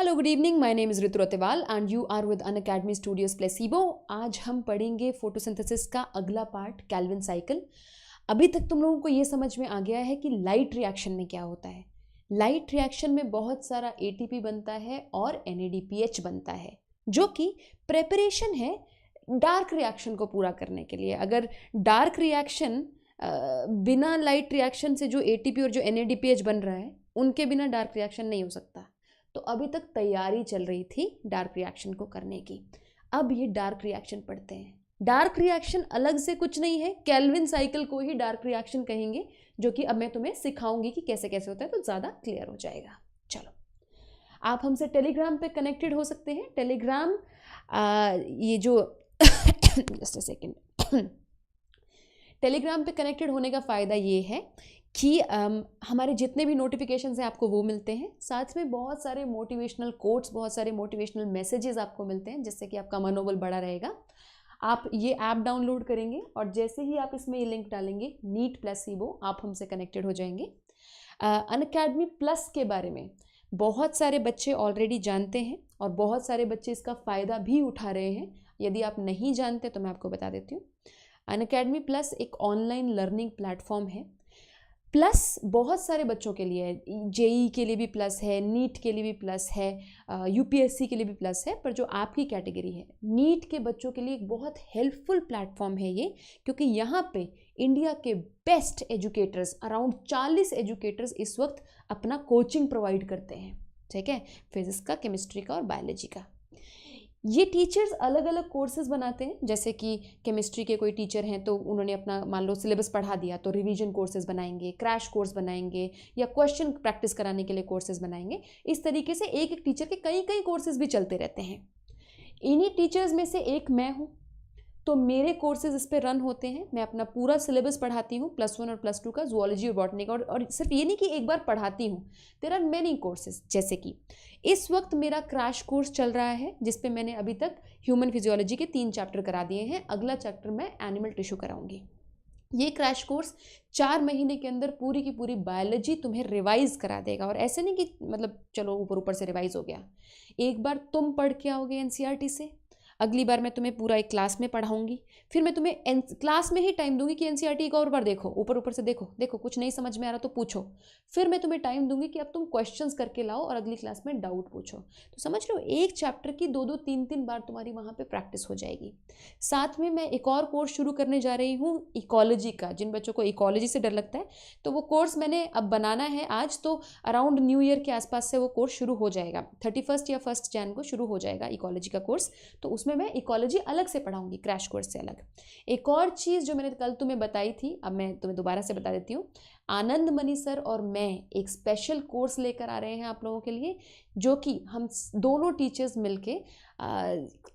Hello good evening, my name is Ritu Ratewal and you are with Unacademy studios placebo. आज हम पढ़ेंगे photosynthesis का अगला पार्ट, कैल्विन साइकिल। अभी तक तुम लोगों को ये समझ में आ गया है कि लाइट रिएक्शन में क्या होता है। लाइट रिएक्शन में बहुत सारा एटीपी बनता है और NADPH बनता है, जो कि प्रेपरेशन है डार्क रिएक्शन को पूरा करने के लिए। अगर डार्क रिएक्शन बिना लाइट रिएक्शन से जो एटीपी और जो NADPH बन रहा है, उनके बिना डार्क रिएक्शन नहीं हो सकता। तो अभी तक तैयारी चल रही थी डार्क रिएक्शन को करने की। अब ये डार्क रिएक्शन पढ़ते हैं। डार्क रिएक्शन अलग से कुछ नहीं है, कैल्विन साइकिल को ही डार्क रिएक्शन कहेंगे, जो कि अब मैं तुम्हें सिखाऊंगी कि कैसे कैसे होता है, तो ज़्यादा क्लियर हो जाएगा। चलो, आप हमसे टेलीग्राम पे कनेक्टेड हो सकते हैं। टेलीग्राम ये जो जस्ट अ सेकेंड टेलीग्राम पे कनेक्टेड होने का फ़ायदा ये है कि हमारे जितने भी नोटिफिकेशंस हैं आपको वो मिलते हैं। साथ में बहुत सारे मोटिवेशनल कोट्स, बहुत सारे मोटिवेशनल मैसेजेस आपको मिलते हैं, जिससे कि आपका मनोबल बढ़ा रहेगा। आप ये ऐप डाउनलोड करेंगे और जैसे ही आप इसमें ये लिंक डालेंगे नीट प्लेसिबो, आप हमसे कनेक्टेड हो जाएंगे। अनअकैडमी प्लस के बारे में बहुत सारे बच्चे ऑलरेडी जानते हैं और बहुत सारे बच्चे इसका फ़ायदा भी उठा रहे हैं। यदि आप नहीं जानते तो मैं आपको बता देती हूँ। अनअकैडमी प्लस एक ऑनलाइन लर्निंग प्लेटफॉर्म है। प्लस बहुत सारे बच्चों के लिए है, जेई के लिए भी प्लस है, नीट के लिए भी प्लस है, यूपीएससी के लिए भी प्लस है। पर जो आपकी कैटेगरी है, नीट के बच्चों के लिए एक बहुत हेल्पफुल प्लेटफॉर्म है ये, क्योंकि यहाँ पे इंडिया के बेस्ट एजुकेटर्स, अराउंड 40 एजुकेटर्स इस वक्त अपना कोचिंग प्रोवाइड करते हैं। ठीक है, फिजिक्स का, केमिस्ट्री का और बायोलॉजी का। ये टीचर्स अलग अलग कोर्सेज बनाते हैं। जैसे कि केमिस्ट्री के कोई टीचर हैं तो उन्होंने अपना मान लो सिलेबस पढ़ा दिया, तो रिवीजन कोर्सेज बनाएंगे, क्रैश कोर्स बनाएंगे, या क्वेश्चन प्रैक्टिस कराने के लिए कोर्सेज बनाएंगे। इस तरीके से एक एक टीचर के कई कई कोर्सेज भी चलते रहते हैं। इन्हीं टीचर्स में से एक मैं हूँ, तो मेरे कोर्सेज इस पर रन होते हैं। मैं अपना पूरा सिलेबस पढ़ाती हूँ, +1 और +2 का, जूलॉजी और बॉटनी का। और सिर्फ ये नहीं कि एक बार पढ़ाती हूँ, देयर आर मेनी कोर्सेज। जैसे कि इस वक्त मेरा क्रैश कोर्स चल रहा है, जिसपे मैंने अभी तक ह्यूमन फिजियोलॉजी के 3 चैप्टर करा दिए हैं। अगला चैप्टर मैं एनिमल टिश्यू कराऊंगी। ये क्रैश कोर्स 4 महीने के अंदर पूरी की पूरी बायोलॉजी तुम्हें रिवाइज करा देगा। और ऐसे नहीं कि मतलब चलो ऊपर ऊपर से रिवाइज हो गया। एक बार तुम पढ़ के आओगे NCERT से, अगली बार मैं तुम्हें पूरा एक क्लास में पढ़ाऊंगी, फिर मैं तुम्हें क्लास में ही टाइम दूंगी कि NCERT एक और बार देखो, ऊपर ऊपर से देखो कुछ नहीं समझ में आ रहा तो पूछो। फिर मैं तुम्हें टाइम दूंगी कि अब तुम क्वेश्चंस करके लाओ और अगली क्लास में डाउट पूछो। तो समझ लो, एक चैप्टर की 2-2, 3-3 बार तुम्हारी वहाँ पे प्रैक्टिस हो जाएगी। साथ में मैं एक और कोर्स शुरू करने जा रही हूँ इकोलॉजी का। जिन बच्चों को इकोलॉजी से डर लगता है, तो वो कोर्स मैंने अब बनाना है आज, तो अराउंड न्यू ईयर के आसपास से वो कोर्स शुरू हो जाएगा। 31 या 1 जनवरी को शुरू हो जाएगा इकोलॉजी का कोर्स। तो उसमें मैं इकोलॉजी अलग से पढ़ाऊंगी, क्रैश कोर्स से अलग। एक और चीज़ जो मैंने कल तुम्हें बताई थी, अब मैं तुम्हें दोबारा से बता देती हूँ। आनंद मनी सर और मैं एक स्पेशल कोर्स लेकर आ रहे हैं आप लोगों के लिए, जो कि हम दोनों टीचर्स मिलके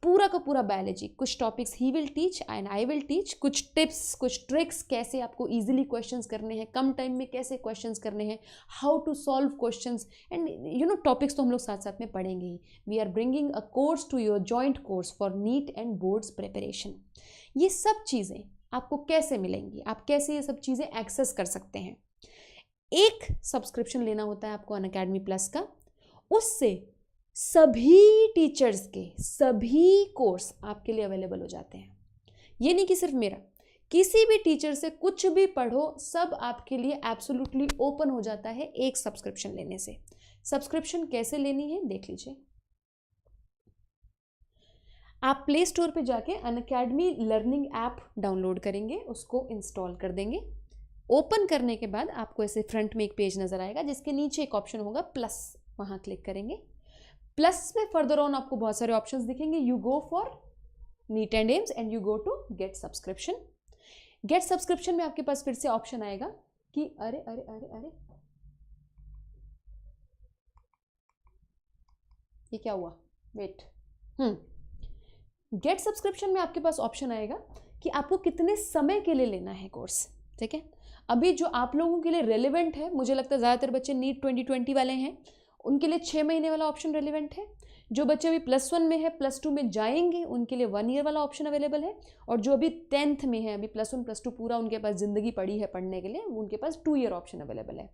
पूरा का पूरा बायोलॉजी, कुछ topics he will teach and I will teach, कुछ टिप्स, कुछ ट्रिक्स, कैसे आपको इजीली क्वेश्चंस करने हैं, कम टाइम में कैसे क्वेश्चंस करने हैं, how to solve questions, and topics तो हम लोग साथ साथ में पढ़ेंगे ही। We are bringing a course to your joint course for NEET and boards preparation. ये सब चीज़ें आपको कैसे मिलेंगी, आप कैसे ये सब चीज़ें एक्सेस कर सकते हैं। एक सब्सक्रिप्शन लेना होता है आपको अनअकैडमी प्लस का, उससे सभी टीचर्स के सभी कोर्स आपके लिए अवेलेबल हो जाते हैं। ये नहीं कि सिर्फ मेरा, किसी भी टीचर से कुछ भी पढ़ो, सब आपके लिए एब्सोल्युटली ओपन हो जाता है एक सब्सक्रिप्शन लेने से। सब्सक्रिप्शन कैसे लेनी है देख लीजिए। आप प्ले स्टोर पे जाके अनअकैडमी लर्निंग ऐप डाउनलोड करेंगे, उसको इंस्टॉल कर देंगे। ओपन करने के बाद आपको ऐसे फ्रंट में एक पेज नजर आएगा, जिसके नीचे एक ऑप्शन होगा प्लस, वहां क्लिक करेंगे। प्लस में फर्दर ऑन आपको बहुत सारे ऑप्शंस दिखेंगे। You go for NEET and AIIMS and you go to get subscription. Get subscription में आपके पास फिर से ऑप्शन आएगा कि अरे अरे अरे अरे ये क्या हुआ, वेट। गेट सब्सक्रिप्शन में आपके पास ऑप्शन आएगा कि आपको कितने समय के लिए लेना है कोर्स। ठीक है, अभी जो आप लोगों के लिए रेलिवेंट है, मुझे लगता है ज़्यादातर बच्चे नीट 2020 वाले हैं, उनके लिए 6 महीने वाला ऑप्शन रेलिवेंट है। जो बच्चे अभी +1 में है, +2 में जाएंगे, उनके लिए 1 ईयर वाला ऑप्शन अवेलेबल है। और जो अभी 10th में है, अभी +1 +2 पूरा उनके पास ज़िंदगी पड़ी है पढ़ने के लिए, उनके पास 2 ईयर ऑप्शन अवेलेबल है।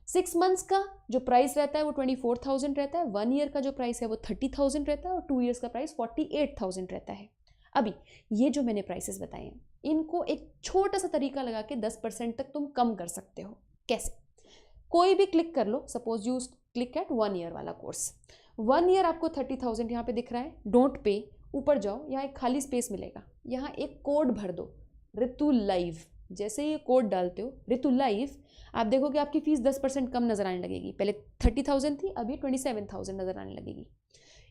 6 मंथ्स का जो प्राइस रहता है वो 24,000 रहता है, 1 ईयर का जो प्राइस है वो 30,000 रहता है और 2 ईयर्स का प्राइस 48,000 रहता है। अभी ये जो मैंने प्राइसेस बताए हैं इनको एक छोटा सा तरीका लगा के 10% तक तुम कम कर सकते हो। कैसे? कोई भी क्लिक कर लो, suppose you click at 1 year वाला कोर्स, 1 ईयर आपको 30,000 यहाँ पे दिख रहा है, डोंट पे, ऊपर जाओ, यहाँ एक खाली स्पेस मिलेगा, यहाँ एक कोड भर दो, ऋतु लाइव। जैसे ही ये कोड डालते हो ऋतु लाइव, आप देखोगे आपकी फीस 10% कम नजर आने लगेगी। पहले 30,000 थी, अभी 27,000 नजर आने लगेगी।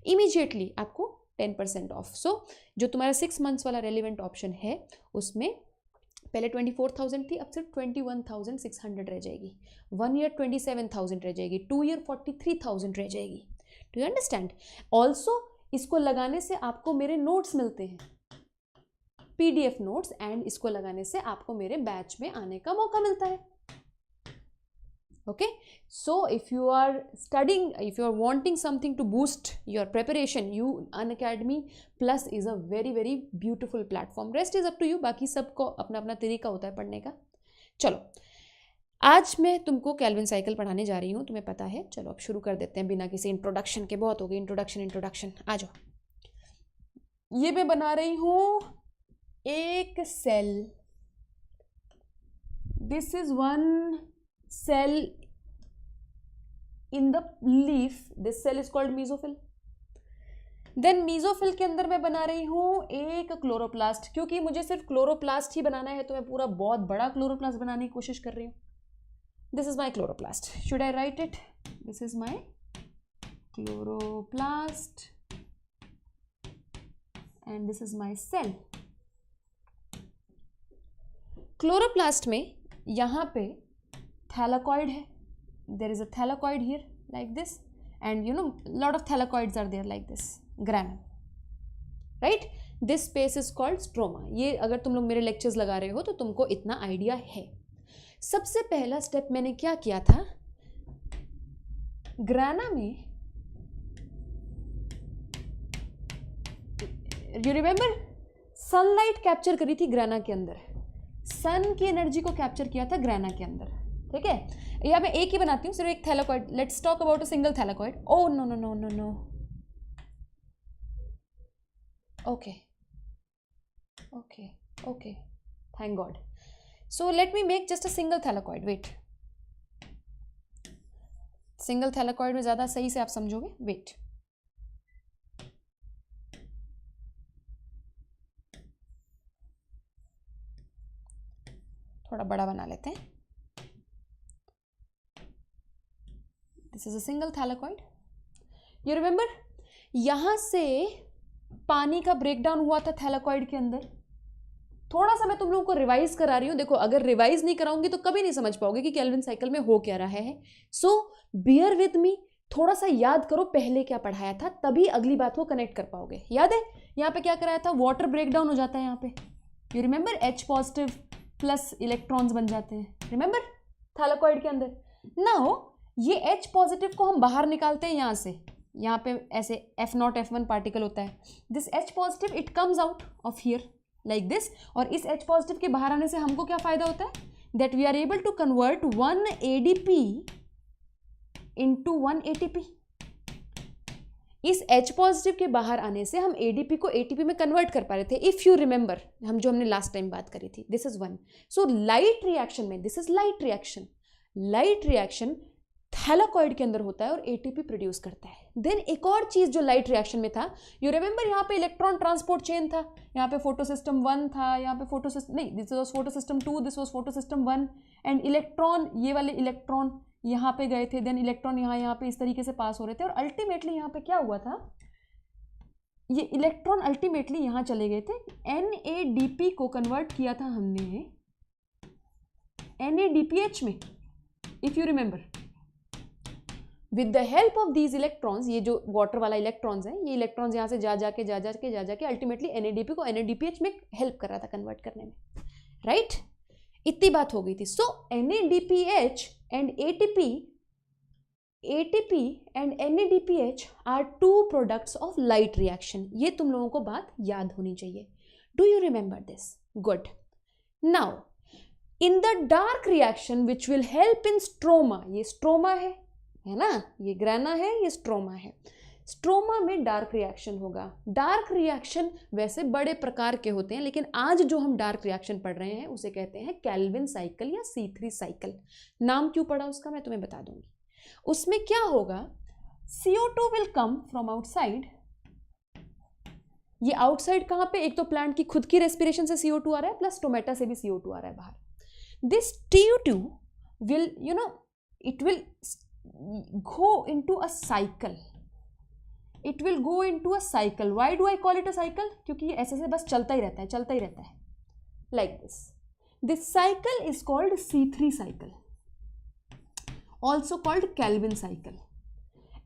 इमीडिएटली आपको 10% ऑफ। सो जो तुम्हारा 6 मंथ्स वाला रेलिवेंट ऑप्शन है उसमें पहले 24,000 थी, अब सिर्फ 21,600 रह जाएगी। 1 ईयर 27,000 रह जाएगी, 2 ईयर 43,000 रह जाएगी। Do you understand? ऑल्सो इसको लगाने से आपको मेरे नोट्स मिलते हैं, PDF नोट्स, एंड इसको लगाने से आपको मेरे बैच में आने का मौका मिलता है। Okay, so if you are studying, if you are wanting something to boost your preparation, Unacademy Plus is a very very beautiful platform. Rest is up to you. बाकी सबको अपना अपना तरीका होता है पढ़ने का। चलो, आज मैं तुमको कैल्विन साइकिल पढ़ाने जा रही हूँ, तुम्हें पता है। चलो अब शुरू कर देते हैं बिना किसी इंट्रोडक्शन के। बहुत हो गई इंट्रोडक्शन। आ जाओ। ये मैं बना रही हूँ एक cell. This is one cell in the leaf. This cell is called mesophyll. Then mesophyll के अंदर मैं बना रही हूँ एक क्लोरोप्लास्ट। क्योंकि मुझे सिर्फ क्लोरोप्लास्ट ही बनाना है तो मैं पूरा बहुत बड़ा क्लोरोप्लास्ट बनाने की कोशिश कर रही हूँ। This is my chloroplast. Should I write it? This is my chloroplast and this is my cell. Chloroplast में यहाँ पे thylakoid है, there is a thylakoid here like this, and you know lot of thylakoids are there like this, granum, right? This space is called stroma. ये अगर तुम लोग मेरे lectures लगा रहे हो तो तुमको इतना आइडिया है। सबसे पहला स्टेप मैंने क्या किया था, ग्राना में, यू रिमेंबर, सनलाइट कैप्चर करी थी ग्राना के अंदर, सन की एनर्जी को कैप्चर किया था ग्राना के अंदर। ठीक है, यहाँ मैं एक ही बनाती हूँ, सिर्फ एक thylakoid. Let's talk about a single thylakoid. Oh no no no no no, okay okay okay, thank God. So let me make just a single thylakoid. Wait, single thylakoid में ज़्यादा सही से आप समझोगे। वेट, थोड़ा बड़ा बना लेते हैं। This is a single thylakoid. You remember? यहां से पानी का ब्रेकडाउन हुआ था थैलाकॉइड के अंदर। थोड़ा सा मैं तुम लोगों को रिवाइज करा रही हूं। देखो, अगर रिवाइज नहीं कराऊंगी तो कभी नहीं समझ पाओगे कि कैल्विन साइकिल में हो क्या रहा है। सो बियर विद मी, थोड़ा सा याद करो पहले क्या पढ़ाया था, तभी अगली बात को कनेक्ट कर पाओगे। याद है यहाँ पे क्या कराया था? वाटर ब्रेकडाउन हो जाता है यहाँ पे। You remember, H+ plus electrons बन जाते हैं, रिमेंबर, थैलाकॉइड के अंदर। नाउ ये H+ को हम बाहर निकालते हैं यहाँ से, यहाँ पे ऐसे F0 F1 पार्टिकल होता है। This H+ it comes out of here like this, और इस H+ के बाहर आने से हमको क्या फायदा होता है? That we are able to convert 1 ADP into 1 ATP। इस H+ के बाहर आने से हम ADP को ATP में कन्वर्ट कर पा रहे थे। इफ यू रिमेंबर, हमने लास्ट टाइम बात करी थी। This is 1। So light reaction में, this is light reaction, light reaction thylakoid के अंदर होता है और ATP प्रोड्यूस करता है। देन एक और चीज जो लाइट रिएक्शन में था, यू रिमेंबर, यहाँ पे इलेक्ट्रॉन ट्रांसपोर्ट चेन था, यहाँ पे फोटोसिस्टम 1 था, यहाँ पे फोटोसिस्टम नहीं, this was photosystem 2, this was photosystem 1, and electron, ये वाले इलेक्ट्रॉन यहाँ पे गए थे, देन इलेक्ट्रॉन यहाँ पे इस तरीके से पास हो रहे थे, और अल्टीमेटली यहाँ पे क्या हुआ था, ये इलेक्ट्रॉन अल्टीमेटली यहाँ चले गए थे। NADP को कन्वर्ट किया था हमने NADPH में, if you remember. With the help of these electrons, ये जो वाटर वाला इलेक्ट्रॉन्स है, ये इलेक्ट्रॉन्स यहाँ से जा जाके अल्टीमेटली NADP को NADPH में हेल्प कर रहा था कन्वर्ट करने में, राइट? इतनी बात हो गई थी। So NADPH and ATP and NADPH are 2 products of light reaction. ये तुम लोगों को बात याद होनी चाहिए। Do you remember this? Good. Now in the dark reaction which will help in stroma, ये स्ट्रोमा है ना, ये ग्राना है, ये स्ट्रोमा है। स्ट्रोमा में डार्क रिएक्शन होगा। डार्क रिएक्शन वैसे बड़े प्रकार के होते हैं, लेकिन आज जो हम डार्क रिएक्शन पढ़ रहे हैं उसे कहते हैं कैल्विन साइकिल या C3 साइकिल। नाम क्यों पड़ा उसका मैं तुम्हें बता दूंगी। उसमें क्या होगा, CO2 will come from outside. ये आउटसाइड कहाँ पे, एक तो प्लांट की खुद की रेस्पिरेशन से CO2 आ रहा है, प्लस टोमेटा से भी CO2 आ रहा है बाहर। This CO2 will it will go into a cycle. It will go into a cycle. Why do I call it a cycle? क्योंकि ये ऐसे बस चलता ही रहता है like this. This cycle is called C3 cycle, also called Calvin cycle.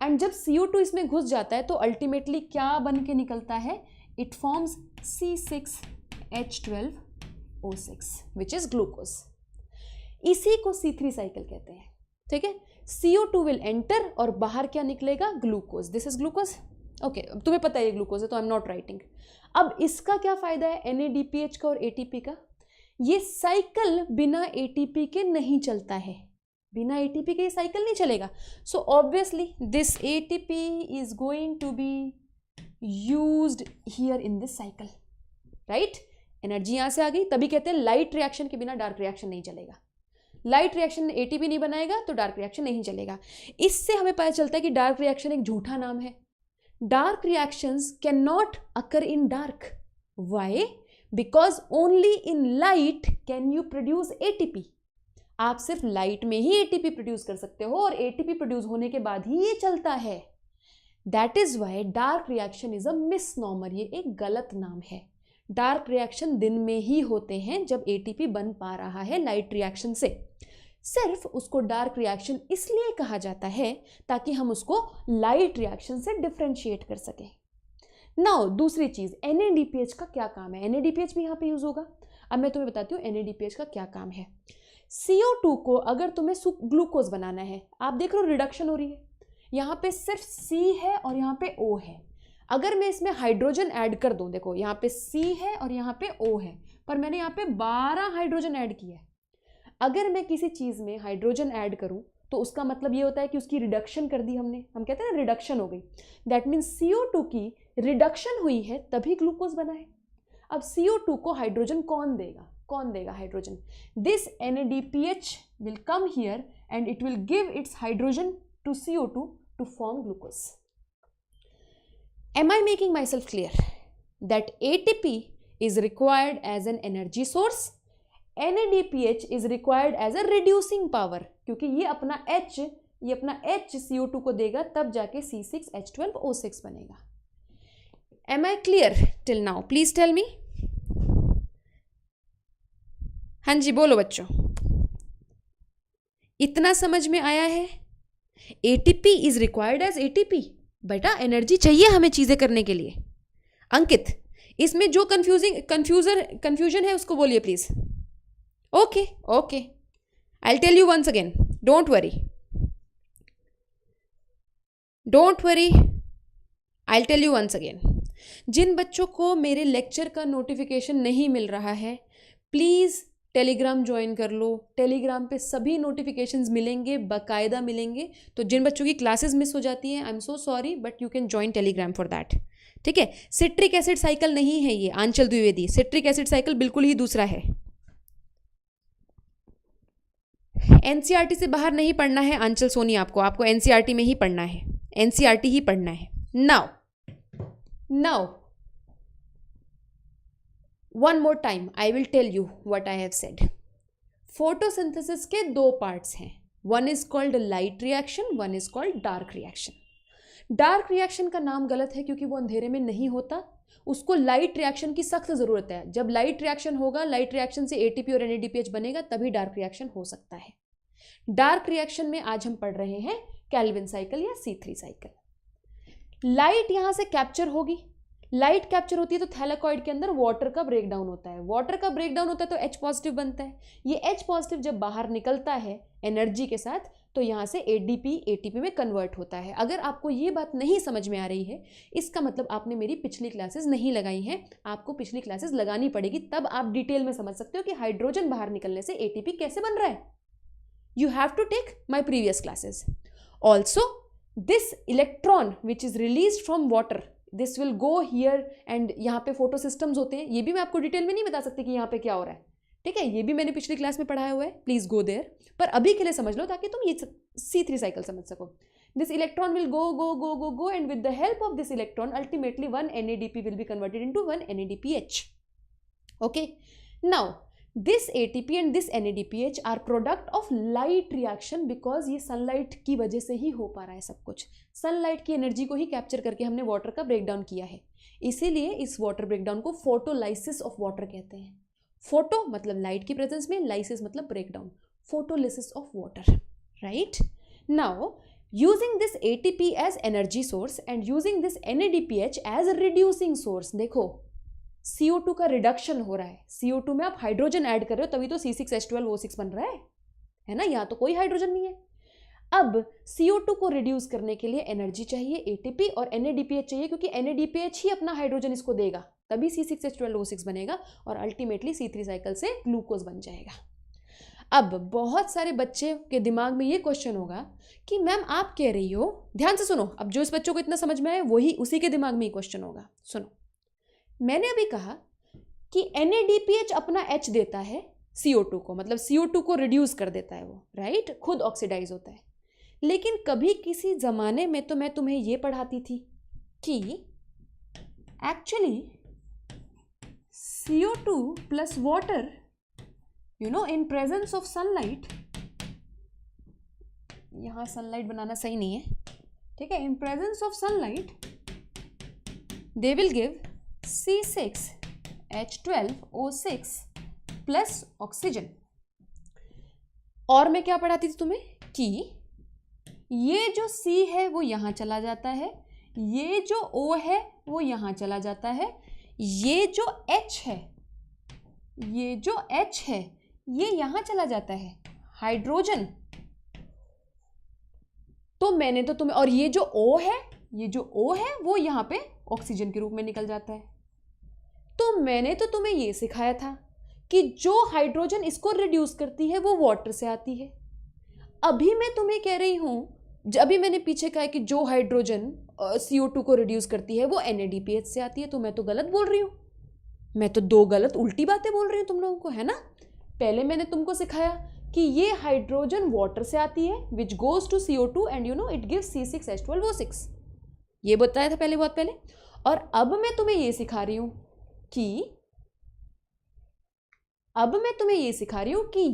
And जब CO2 इसमें घुस जाता है तो अल्टीमेटली क्या बन के निकलता है, it forms C6H12O6 which is glucose. इसी को C3 साइकिल कहते हैं, ठीक है। CO2 विल एंटर और बाहर क्या निकलेगा, glucose. This is glucose, okay. तुम्हें पता है ये ग्लूकोज है तो आई एम नॉट राइटिंग। अब इसका क्या फायदा है NADPH का और ATP का, ये साइकिल बिना ATP के नहीं चलता है, बिना ATP के ये साइकिल नहीं चलेगा। So obviously this ATP is going to be used here in this cycle, right. Energy यहां से आ गई, तभी कहते हैं लाइट रिएक्शन के बिना डार्क रिएक्शन नहीं चलेगा। लाइट रिएक्शन ATP नहीं बनाएगा तो डार्क रिएक्शन नहीं चलेगा। इससे हमें पता चलता है कि डार्क रिएक्शन एक झूठा नाम है। Dark reactions can not occur in dark. Why? Because only in light can you produce ATP। आप सिर्फ लाइट में ही ATP प्रोड्यूस कर सकते हो और ATP प्रोड्यूस होने के बाद ही ये चलता है। That is why dark reaction is a misnomer, ये एक गलत नाम है। डार्क रिएक्शन दिन में ही होते हैं जब ATP बन पा रहा है लाइट रिएक्शन से। सिर्फ उसको डार्क रिएक्शन इसलिए कहा जाता है ताकि हम उसको लाइट रिएक्शन से डिफरेंशिएट कर सकें। नाउ दूसरी चीज, NADPH का क्या काम है। NADPH भी यहाँ पे यूज होगा। अब मैं तुम्हें बताती हूँ NADPH का क्या काम है। CO2 को अगर तुम्हें ग्लूकोज बनाना है, आप देख रहे हो रिडक्शन हो रही है, यहाँ पे सिर्फ C है और यहाँ पे O है। अगर मैं इसमें हाइड्रोजन ऐड कर दूं, देखो यहाँ पे C है और यहाँ पे O है, पर मैंने यहाँ पे 12 हाइड्रोजन ऐड किया है। अगर मैं किसी चीज में हाइड्रोजन ऐड करूं तो उसका मतलब ये होता है कि उसकी रिडक्शन कर दी हमने, हम कहते हैं ना रिडक्शन हो गई। दैट मीन्स CO2 की रिडक्शन हुई है तभी ग्लूकोज बना है। अब CO2 को हाइड्रोजन कौन देगा hydrogen. This NADPH will come here and it will give its hydrogen to CO2 to form glucose. Am I making myself clear that ATP is required as an energy source, NADPH is required as a reducing power, क्योंकि ये अपना H CO2 को देगा तब जाके C6H12O6 बनेगा। Am I clear till now? Please tell me. हाँ जी बोलो बच्चों, इतना समझ में आया है। ATP is required as ATP, बेटा एनर्जी चाहिए हमें चीजें करने के लिए। अंकित, इसमें जो कंफ्यूजन है उसको बोलिए please. Okay, I tell you once again, don't worry, I tell you once again. जिन बच्चों को मेरे लेक्चर का नोटिफिकेशन नहीं मिल रहा है, प्लीज टेलीग्राम ज्वाइन कर लो। टेलीग्राम पे सभी नोटिफिकेशंस मिलेंगे, बाकायदा मिलेंगे। तो जिन बच्चों की क्लासेस मिस हो जाती हैं, I am so sorry, but you can join Telegram for that, ठीक है। सिट्रिक एसिड साइकिल नहीं है ये आंचल द्विवेदी, सिट्रिक एसिड साइकिल बिल्कुल ही दूसरा है। NCERT से बाहर नहीं पढ़ना है आंचल सोनी, आपको NCERT में ही पढ़ना है, NCERT ही पढ़ना है। Now one more time I will tell you what I have said. Photosynthesis के दो पार्ट्स हैं, one is called light reaction, one is called dark reaction. Dark reaction का नाम गलत है क्योंकि वो अंधेरे में नहीं होता, उसको लाइट रिएक्शन की सख्त ज़रूरत है। जब लाइट रिएक्शन होगा, लाइट रिएक्शन से ATP और NADPH बनेगा, तभी डार्क रिएक्शन हो सकता है। डार्क रिएक्शन में आज हम पढ़ रहे हैं कैल्विन साइकिल या C3 साइकिल। लाइट यहाँ से कैप्चर होगी, लाइट कैप्चर होती है तो थैलेकॉइड के अंदर वाटर का ब्रेकडाउन होता है, वाटर का ब्रेकडाउन होता है तो H पॉजिटिव बनता है। ये H पॉजिटिव जब बाहर निकलता है एनर्जी के साथ तो यहाँ से ADP ATP में कन्वर्ट होता है। अगर आपको ये बात नहीं समझ में आ रही है इसका मतलब आपने मेरी पिछली क्लासेस नहीं लगाई हैं, आपको पिछली क्लासेस लगानी पड़ेगी, तब आप डिटेल में समझ सकते हो कि हाइड्रोजन बाहर निकलने से ATP कैसे बन रहा है। You have to take my previous classes. Also this electron which is release from water this will go here and यहाँ पे फोटो सिस्टम्स होते हैं, ये भी मैं आपको डिटेल में नहीं बता सकती कि यहाँ पे क्या हो रहा है, ठीक है, ये भी मैंने पिछली क्लास में पढ़ाया हुआ है, प्लीज गो देयर। पर अभी के लिए समझ लो ताकि तुम ये C3 साइकिल समझ सको। This electron will go go go go go and with the help of this electron ultimately one NADP will be converted into one NADPH। Okay, now this ATP and this NADPH are product of light reaction because ये sunlight की वजह से ही हो पा रहा है सब कुछ। सनलाइट की एनर्जी को ही कैप्चर करके हमने वाटर का ब्रेकडाउन किया है, इसीलिए इस वाटर ब्रेकडाउन को फोटोलाइसिस ऑफ वाटर कहते हैं। फोटो मतलब लाइट की प्रेजेंस में, लाइसिस मतलब breakdown, photolysis of water, right. Now using this ATP as energy source and using this NADPH as reducing source, देखो CO2 का रिडक्शन हो रहा है, CO2 में आप हाइड्रोजन ऐड कर रहे हो तभी तो C6H12O6 बन रहा है ना, यहाँ तो कोई हाइड्रोजन नहीं है। अब CO2 को रिड्यूस करने के लिए एनर्जी चाहिए ATP और NADPH चाहिए, क्योंकि NADPH ही अपना हाइड्रोजन इसको देगा, तभी C6H12O6 बनेगा और अल्टीमेटली C3 साइकिल से ग्लूकोज बन जाएगा। अब बहुत सारे बच्चे के दिमाग में ये क्वेश्चन होगा कि मैम आप कह रही हो, ध्यान से सुनो, अब जो इस बच्चों को इतना समझ में आए वही उसी के दिमाग में ही क्वेश्चन होगा। सुनो, मैंने अभी कहा कि NADPH अपना H देता है CO2 को, मतलब CO2 को रिड्यूस कर देता है वो, राइट, खुद ऑक्सीडाइज होता है। लेकिन कभी किसी ज़माने में तो मैं तुम्हें ये पढ़ाती थी कि actually CO2 plus water, you know, in presence of sunlight, यहाँ सनलाइट बनाना सही नहीं है, ठीक है, in presence of sunlight they will give C6H12O6 plus oxygen. और मैं क्या पढ़ाती थी तुम्हें कि ये जो C है वो यहाँ चला जाता है, ये जो O है वो यहाँ चला जाता है, ये जो H है, ये जो H है ये यहाँ चला जाता है, हाइड्रोजन। तो मैंने तो तुम्हें, और ये जो O है, ये जो O है वो यहाँ पे ऑक्सीजन के रूप में निकल जाता है। तो मैंने तो तुम्हें ये सिखाया था कि जो हाइड्रोजन इसको रिड्यूस करती है वो वाटर से आती है। अभी मैं तुम्हें कह रही हूं, अभी मैंने पीछे कहा कि जो हाइड्रोजन CO2 को रिड्यूस करती है वो NADPH से आती है, तो मैं तो गलत बोल रही हूँ, मैं तो दो गलत उल्टी बातें बोल रही हूँ तुम लोगों को, है ना। पहले मैंने तुमको सिखाया कि ये हाइड्रोजन वाटर से आती है which goes to CO2 and you know it gives C6H12O6, ये बताया था पहले, बहुत पहले। और अब मैं तुम्हें ये सिखा रही हूं कि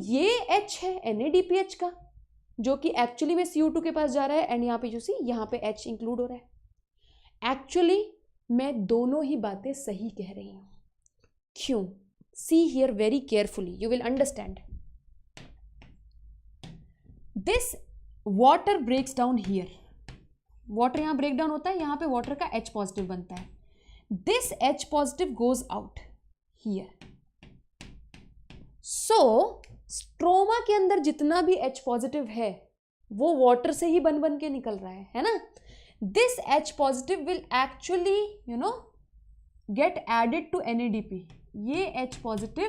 ये H है NADPH का, जो कि एक्चुअली में CO2 के पास जा रहा है, एंड यहाँ पे जो सी, यहाँ पे H इंक्लूड हो रहा है। एक्चुअली मैं दोनों ही बातें सही कह रही हूं। क्यों? See here very carefully, you will understand. This water breaks down here, water यहाँ ब्रेक डाउन होता है, यहाँ पे वाटर का H पॉजिटिव बनता है, this H positive goes out here. So stroma के अंदर जितना भी H पॉजिटिव है वो वाटर से ही बन के निकल रहा है ना। This H positive will actually you know get added to NADP, ये H पॉजिटिव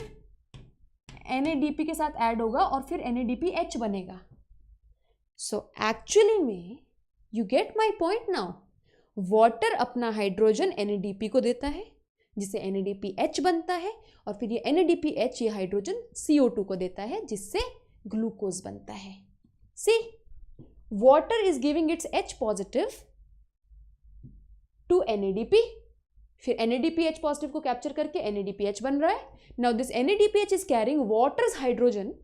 NADP के साथ ऐड होगा और फिर NADPH बनेगा। सो एक्चुअली में you get my point now, water अपना हाइड्रोजन NADP को देता है जिससे NADPH बनता है, और फिर ये NADPH ये हाइड्रोजन CO2 को देता है जिससे ग्लूकोज बनता है। See, water is giving its H positive to NADP, फिर NADPH पॉजिटिव को कैप्चर करके NADPH बन रहा है। Now this NADPH is carrying water's hydrogen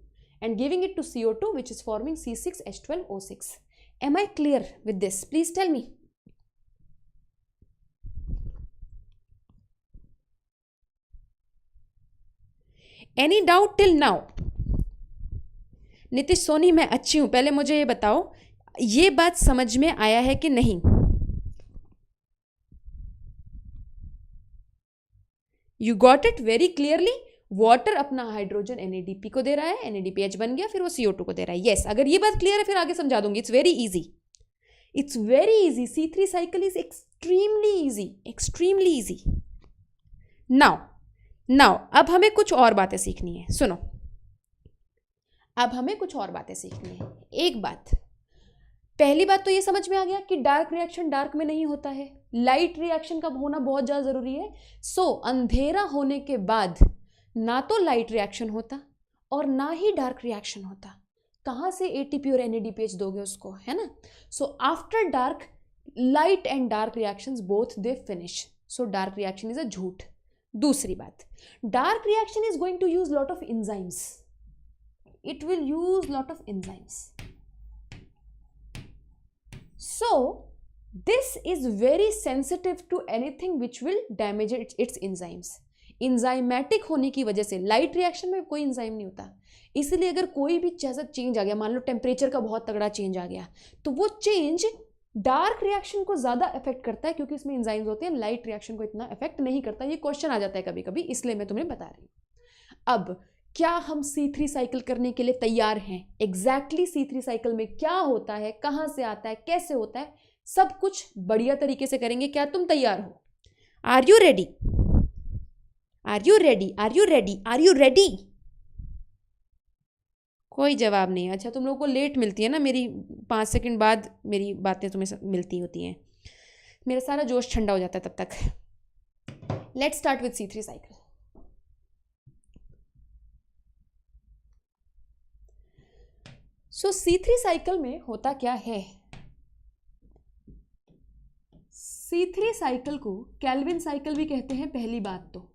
and giving it to CO2 which is forming C6H12O6. Am I clear with this? Please tell me. Any doubt till now? Nitish Soni, मैं अच्छी हूं, पहले मुझे ये बताओ ये बात समझ में आया है कि नहीं। You got it very clearly. Water अपना हाइड्रोजन NADP को दे रहा है, NADPH बन गया, फिर वो CO2 को दे रहा है। यस, अगर ये बात क्लियर है फिर आगे समझा दूंगी। It's very easy, it's very easy. C3 cycle is extremely easy, extremely easy. Now अब हमें कुछ और बातें सीखनी है। सुनो, अब हमें कुछ और बातें सीखनी है। एक बात, पहली बात तो ये समझ में आ गया कि डार्क रिएक्शन डार्क में नहीं होता है, लाइट रिएक्शन का होना बहुत ज़्यादा ज़रूरी है। सो अंधेरा होने के बाद ना तो लाइट रिएक्शन होता और ना ही डार्क रिएक्शन होता। कहाँ से ATP और NADPH दोगे उसको, है ना। So after dark, light and dark reactions both they finish. So dark reaction is a झूठ। दूसरी बात, dark reaction is going to use lot of enzymes, it will use lot of enzymes. So this is very sensitive to anything which will damage its enzymes. Enzymatic होने की वजह से light reaction में कोई enzyme नहीं होता, इसलिए अगर कोई भी जैसा चेंज आ गया, मान लो टेम्परेचर का बहुत तगड़ा चेंज आ गया, तो वो चेंज डार्क रिएक्शन को ज़्यादा अफेक्ट करता है क्योंकि इसमें इंजाइम्स होते हैं। लाइट रिएक्शन को इतना अफेक्ट नहीं करता। ये क्वेश्चन आ जाता है कभी कभी, इसलिए मैं तुम्हें बता रही हूँ। अब क्या हम C3 साइकिल करने के लिए तैयार हैं? एग्जैक्टली C3 साइकिल में क्या होता है, कहाँ से आता है, कैसे होता है, सब कुछ बढ़िया तरीके से करेंगे। क्या तुम तैयार हो? Are you ready? Are you ready? Are you ready? Are you ready? कोई जवाब नहीं। अच्छा, तुम लोगों को लेट मिलती है ना, मेरी 5 सेकंड बाद मेरी बातें तुम्हें मिलती होती हैं, मेरा सारा जोश ठंडा हो जाता है तब तक। Let's start with C3 cycle. So C3 cycle में होता क्या है? C3 साइकिल को केल्विन साइकिल भी कहते हैं। पहली बात तो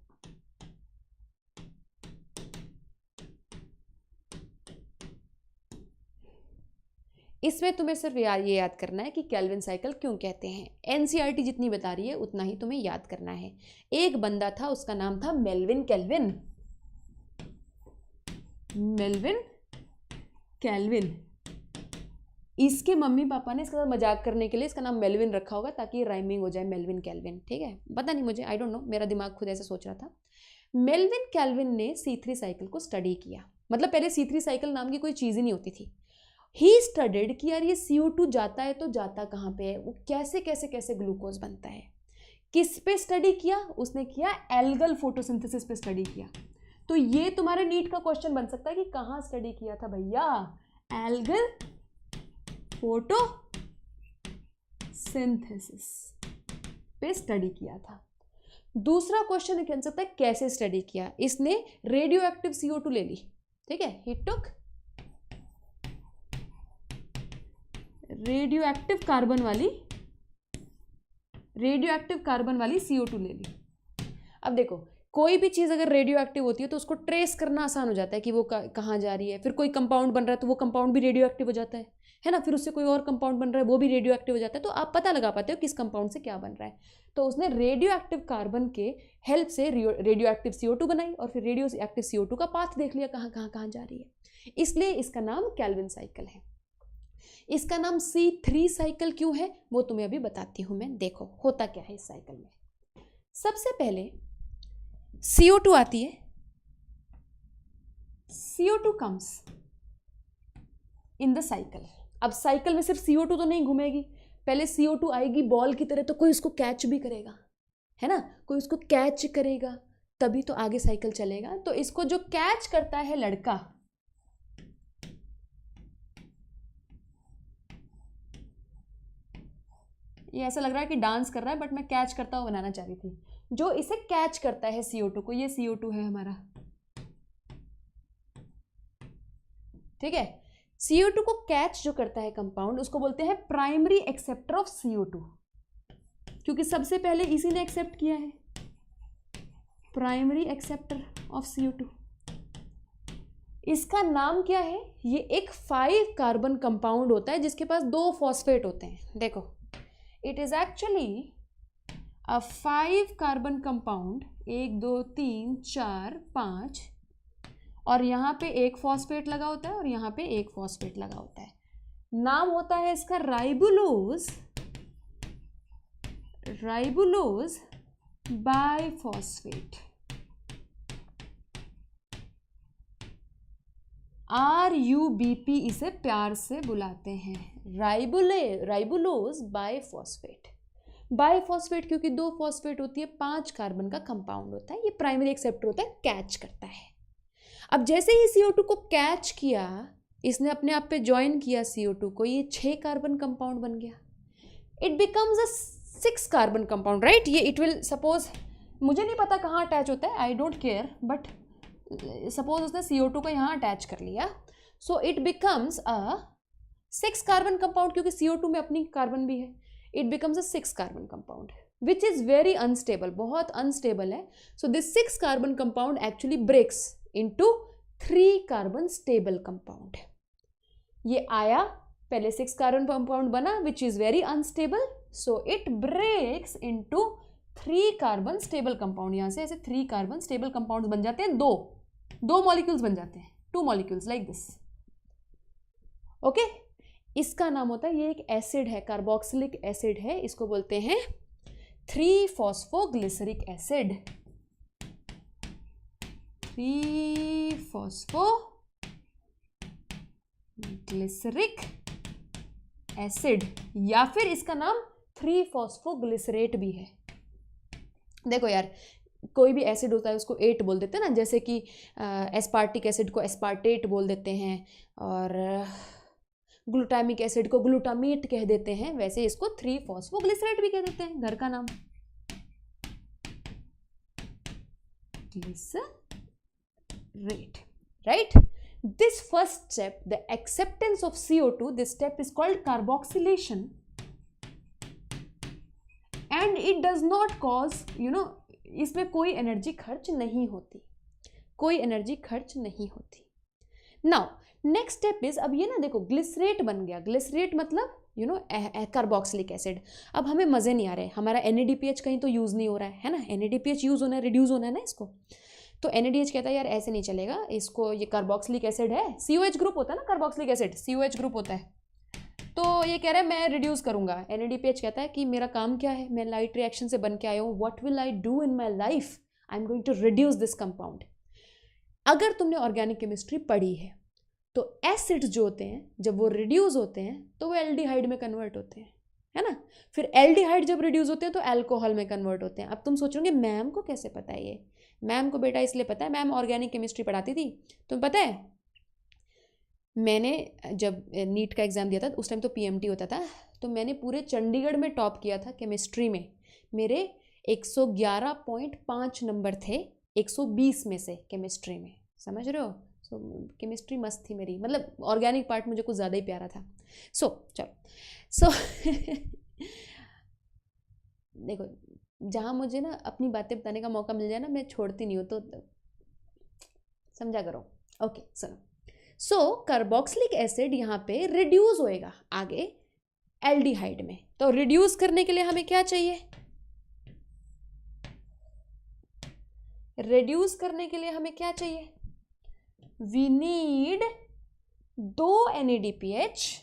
इसमें तुम्हें सिर्फ ये याद करना है कि केल्विन साइकिल क्यों कहते हैं। NCERT जितनी बता रही है उतना ही तुम्हें याद करना है। एक बंदा था, उसका नाम था मेल्विन केल्विन। Melvin kelvin. इसके मम्मी पापा ने इसका मजाक करने के लिए इसका नाम मेल्विन रखा होगा ताकि राइमिंग हो जाए, मेल्विन केल्विन। ठीक है, पता नहीं मुझे, आई डोंट नो, मेरा दिमाग खुद ऐसे सोच रहा था। मेल्विन केल्विन ने C3 साइकिल को स्टडी किया। मतलब पहले C3 साइकिल नाम की कोई चीज़ ही नहीं होती थी। ही स्टडीड कि यार ये CO2 जाता है तो जाता कहाँ पे है, वो कैसे कैसे कैसे ग्लूकोज बनता है। किस पे स्टडी किया? उसने किया एल्गल फोटोसिंथेसिस पे स्टडी किया। तो ये तुम्हारे नीट का क्वेश्चन बन सकता है कि कहाँ स्टडी किया था भैया? एल्गल फोटोसिंथेसिस पे स्टडी किया था। दूसरा क्वेश्चन बन सकता है कैसे स्टडी किया? इसने रेडियो एक्टिव CO2 ले ली। ठीक है, ही टुक रेडियो एक्टिव कार्बन वाली CO2 ले ली। अब देखो, कोई भी चीज़ अगर रेडियो एक्टिव होती है तो उसको ट्रेस करना आसान हो जाता है कि वो कहाँ जा रही है। फिर कोई कंपाउंड बन रहा है तो वो कंपाउंड भी रेडियो एक्टिव हो जाता है ना। फिर उससे कोई और कंपाउंड बन रहा है वो भी रेडियो एक्टिव हो जाता है। तो आप पता लगा पाते हो किस कंपाउंड से क्या बन रहा है। तो उसने रेडियो एक्टिव कार्बन के हेल्प से रेडियो एक्टिव CO2 बनाई और फिर रेडियो एक्टिव CO2 का पाथ देख लिया कहाँ जा रही है। इसलिए इसका नाम केल्विन साइकिल है। इसका नाम C3 साइकिल क्यों है वो तुम्हें अभी बताती हूँ मैं। देखो होता क्या है इस साइकिल में। सबसे पहले CO2 आती है। CO2 comes in the cycle. अब साइकिल में सिर्फ CO2 तो नहीं घूमेगी, पहले CO2 आएगी बॉल की तरह, तो कोई उसको कैच भी करेगा, है ना। कोई उसको कैच करेगा तभी तो आगे साइकिल चलेगा। तो इसको जो कैच करता है लड़का, ये ऐसा लग रहा है कि डांस कर रहा है बट मैं कैच करता हुआ बनाना चाह रही थी। जो इसे कैच करता है CO2 को, ये CO2 है हमारा। ठीक है, CO2 को कैच जो करता है कंपाउंड उसको बोलते हैं प्राइमरी एक्सेप्टर ऑफ CO2, क्योंकि सबसे पहले इसी ने एक्सेप्ट किया है। Primary acceptor of CO2। इसका नाम क्या है? ये एक 5 कार्बन कंपाउंड होता है जिसके पास 2 फॉस्फेट होते हैं। देखो, it is actually a 5 carbon compound, 1 2 3 4 5, और यहाँ पे एक फॉस्फेट लगा होता है और यहाँ पे एक फॉस्फेट लगा होता है। नाम होता है इसका राइबुलोज बाइफॉस्फेट। RUBP इसे प्यार से बुलाते हैं राइबुलोज बाइफॉस्फेट। बाइफॉस्फेट क्योंकि 2 फॉस्फेट होती है, 5 कार्बन का कंपाउंड होता है, ये प्राइमरी एक्सेप्टर होता है, कैच करता है। अब जैसे ही CO2 को कैच किया, इसने अपने आप पे ज्वाइन किया CO2 को, ये 6 कार्बन कंपाउंड बन गया। It becomes a 6 carbon compound, right. ये इट विल सपोज, मुझे नहीं पता कहाँ अटैच होता है, I don't care, but suppose उसने CO2 को यहाँ अटैच कर लिया, so it becomes a 6 carbon compound, क्योंकि CO2 में अपनी कार्बन भी है, it becomes a 6 carbon compound which is very unstable, बहुत अनस्टेबल है। So this 6 carbon compound actually breaks into 3 carbon stable compound. ये आया, पहले 6 कार्बन कंपाउंड बना which is very unstable, so it breaks into 3 carbon stable compound. यहां से ऐसे 3 carbon stable compound बन जाते हैं, दो मॉलिक्यूल्स बन जाते हैं, 2 मॉलिक्यूल्स लाइक दिस। ओके, इसका नाम होता है, ये एक एसिड है, कार्बोक्सिलिक एसिड है, इसको बोलते हैं 3-फॉस्फोग्लिसरिक एसिड। 3-फॉस्फोग्लिसरिक एसिड, या फिर इसका नाम 3-फॉस्फोग्लिसरेट भी है। देखो यार, कोई भी एसिड होता है उसको एट बोल देते हैं ना, जैसे कि एस्पार्टिक एसिड को एस्पार्टेट बोल देते हैं, और ग्लूटामिक एसिड को ग्लूटामेट कह देते हैं, वैसे इसको 3-फॉस्फोग्लिसरेट भी कह देते हैं, घर का नाम glycerate, right. This first step, the acceptance of CO2, this step is called carboxylation, and it does not cause, इसमें कोई एनर्जी खर्च नहीं होती, कोई एनर्जी खर्च नहीं होती। नाउ नेक्स्ट स्टेप इज, अब ये ना देखो ग्लिसरेट बन गया, ग्लिसरेट मतलब कार्बोक्सिलिक एसिड। अब हमें मजे नहीं आ रहे, हमारा NADPH कहीं तो यूज नहीं हो रहा है ना, NADPH यूज होना है, रिड्यूस होना है ना इसको, तो NADH कहता है यार ऐसे नहीं चलेगा, इसको, ये कार्बोक्सिलिक एसिड है, COH ग्रुप होता है ना, कार्बोक्सिलिक एसिड COH ग्रुप होता है, तो ये कह रहा है मैं रिड्यूस करूंगा। NADPH कहता है कि मेरा काम क्या है, मैं लाइट रिएक्शन से बन के आया हूँ, what will I do in my life, I am going to reduce this compound. अगर तुमने ऑर्गेनिक केमिस्ट्री पढ़ी है तो एसिड्स जो होते हैं जब वो रिड्यूस होते हैं तो वो एल्डिहाइड में कन्वर्ट होते हैं, है ना, फिर एल्डिहाइड जब रिड्यूस होते हैं तो अल्कोहल में कन्वर्ट होते हैं। अब तुम सोचोगे मैम को कैसे पता है ये, मैम को बेटा इसलिए पता है, मैम ऑर्गेनिक केमिस्ट्री पढ़ाती थी। तुम्हें पता है, मैंने जब नीट का एग्ज़ाम दिया था उस टाइम तो PMT होता था, तो मैंने पूरे चंडीगढ़ में टॉप किया था केमिस्ट्री में, मेरे 111.5 नंबर थे 120 में से केमिस्ट्री में, समझ रहे हो। सो केमिस्ट्री मस्त थी मेरी, मतलब ऑर्गेनिक पार्ट मुझे कुछ ज़्यादा ही प्यारा था। चलो देखो, जहाँ मुझे ना अपनी बातें बताने का मौका मिल जाए ना, मैं छोड़ती नहीं हूँ, तो समझा करो। ओके चलो, सो कार्बोक्सिलिक एसिड यहाँ पे रिड्यूस होएगा आगे एल्डिहाइड में, तो रिड्यूस करने के लिए हमें क्या चाहिए, रिड्यूस करने के लिए हमें क्या चाहिए, वी नीड 2 NADPH,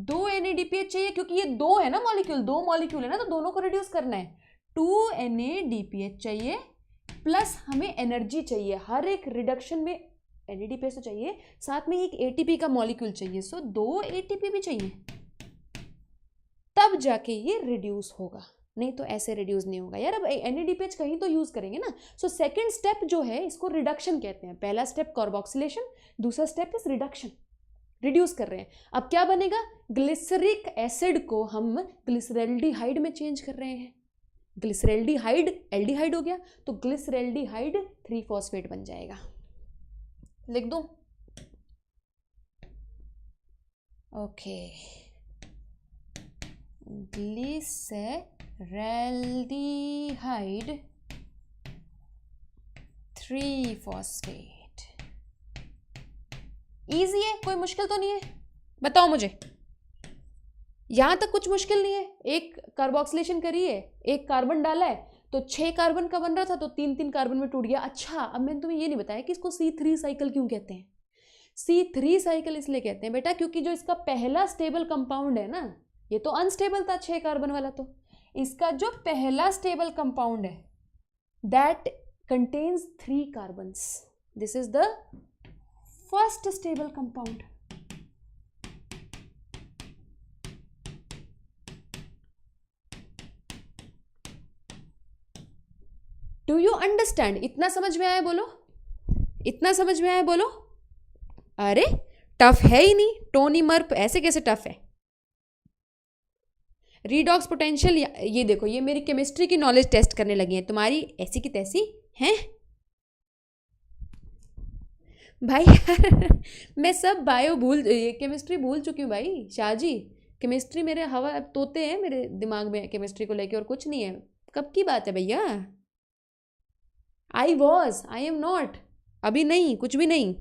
2 NADPH चाहिए, क्योंकि ये 2 है ना मॉलिक्यूल, 2 मॉलिक्यूल है ना, तो दोनों को रिड्यूस करना है। 2 NADPH चाहिए, प्लस हमें एनर्जी चाहिए, हर एक रिडक्शन में NADPH तो चाहिए, साथ में एक ATP का मॉलिक्यूल चाहिए, सो 2 ATP भी चाहिए, तब जाके ये रिड्यूस होगा, नहीं तो ऐसे रिड्यूस नहीं होगा यार। अब NADPH कहीं तो यूज करेंगे ना। सो सेकंड स्टेप जो है इसको रिडक्शन कहते हैं, पहला स्टेप कार्बोक्सिलेशन, दूसरा स्टेप इज रिडक्शन, रिड्यूस कर रहे हैं। अब क्या बनेगा, ग्लिसरिक एसिड को हम ग्लिसरल्डिहाइड में चेंज कर रहे हैं, ग्लिसरल्डिहाइड एल्डिहाइड हो गया, तो ग्लिसरल्डिहाइड 3-फॉस्फेट बन जाएगा, लिख दूं, ओके, ग्लिसरल्डिहाइड 3-फॉस्फेट। इजी है, कोई मुश्किल तो नहीं है, बताओ मुझे, यहां तक कुछ मुश्किल नहीं है। एक कार्बोक्सिलेशन करी है, एक कार्बन डाला है, तो 6 कार्बन का बन रहा था तो 3-3 कार्बन में टूट गया। अच्छा, अब मैंने तुम्हें ये नहीं बताया कि इसको C3 साइकिल क्यों कहते हैं। C3 साइकिल इसलिए कहते हैं बेटा क्योंकि जो इसका पहला स्टेबल कंपाउंड है ना, ये तो अनस्टेबल था 6 कार्बन वाला, तो इसका जो पहला स्टेबल कंपाउंड है that contains 3 carbons, this is the first stable compound. Do you understand? इतना समझ में आया बोलो, इतना समझ में आया बोलो। अरे टफ है ही नहीं, टोनीमर ऐसे कैसे टफ है? रीडॉक्स पोटेंशियल, ये देखो, ये मेरी केमिस्ट्री की नॉलेज टेस्ट करने लगी है, तुम्हारी ऐसी की तैसी हैं भाई यार मैं सब केमिस्ट्री भूल चुकी हूँ भाई शाहजी। केमिस्ट्री मेरे हवा तोते हैं मेरे दिमाग में केमिस्ट्री को लेके, और कुछ नहीं है। कब की बात है भैया? आई एम नॉट, अभी नहीं, कुछ भी नहीं।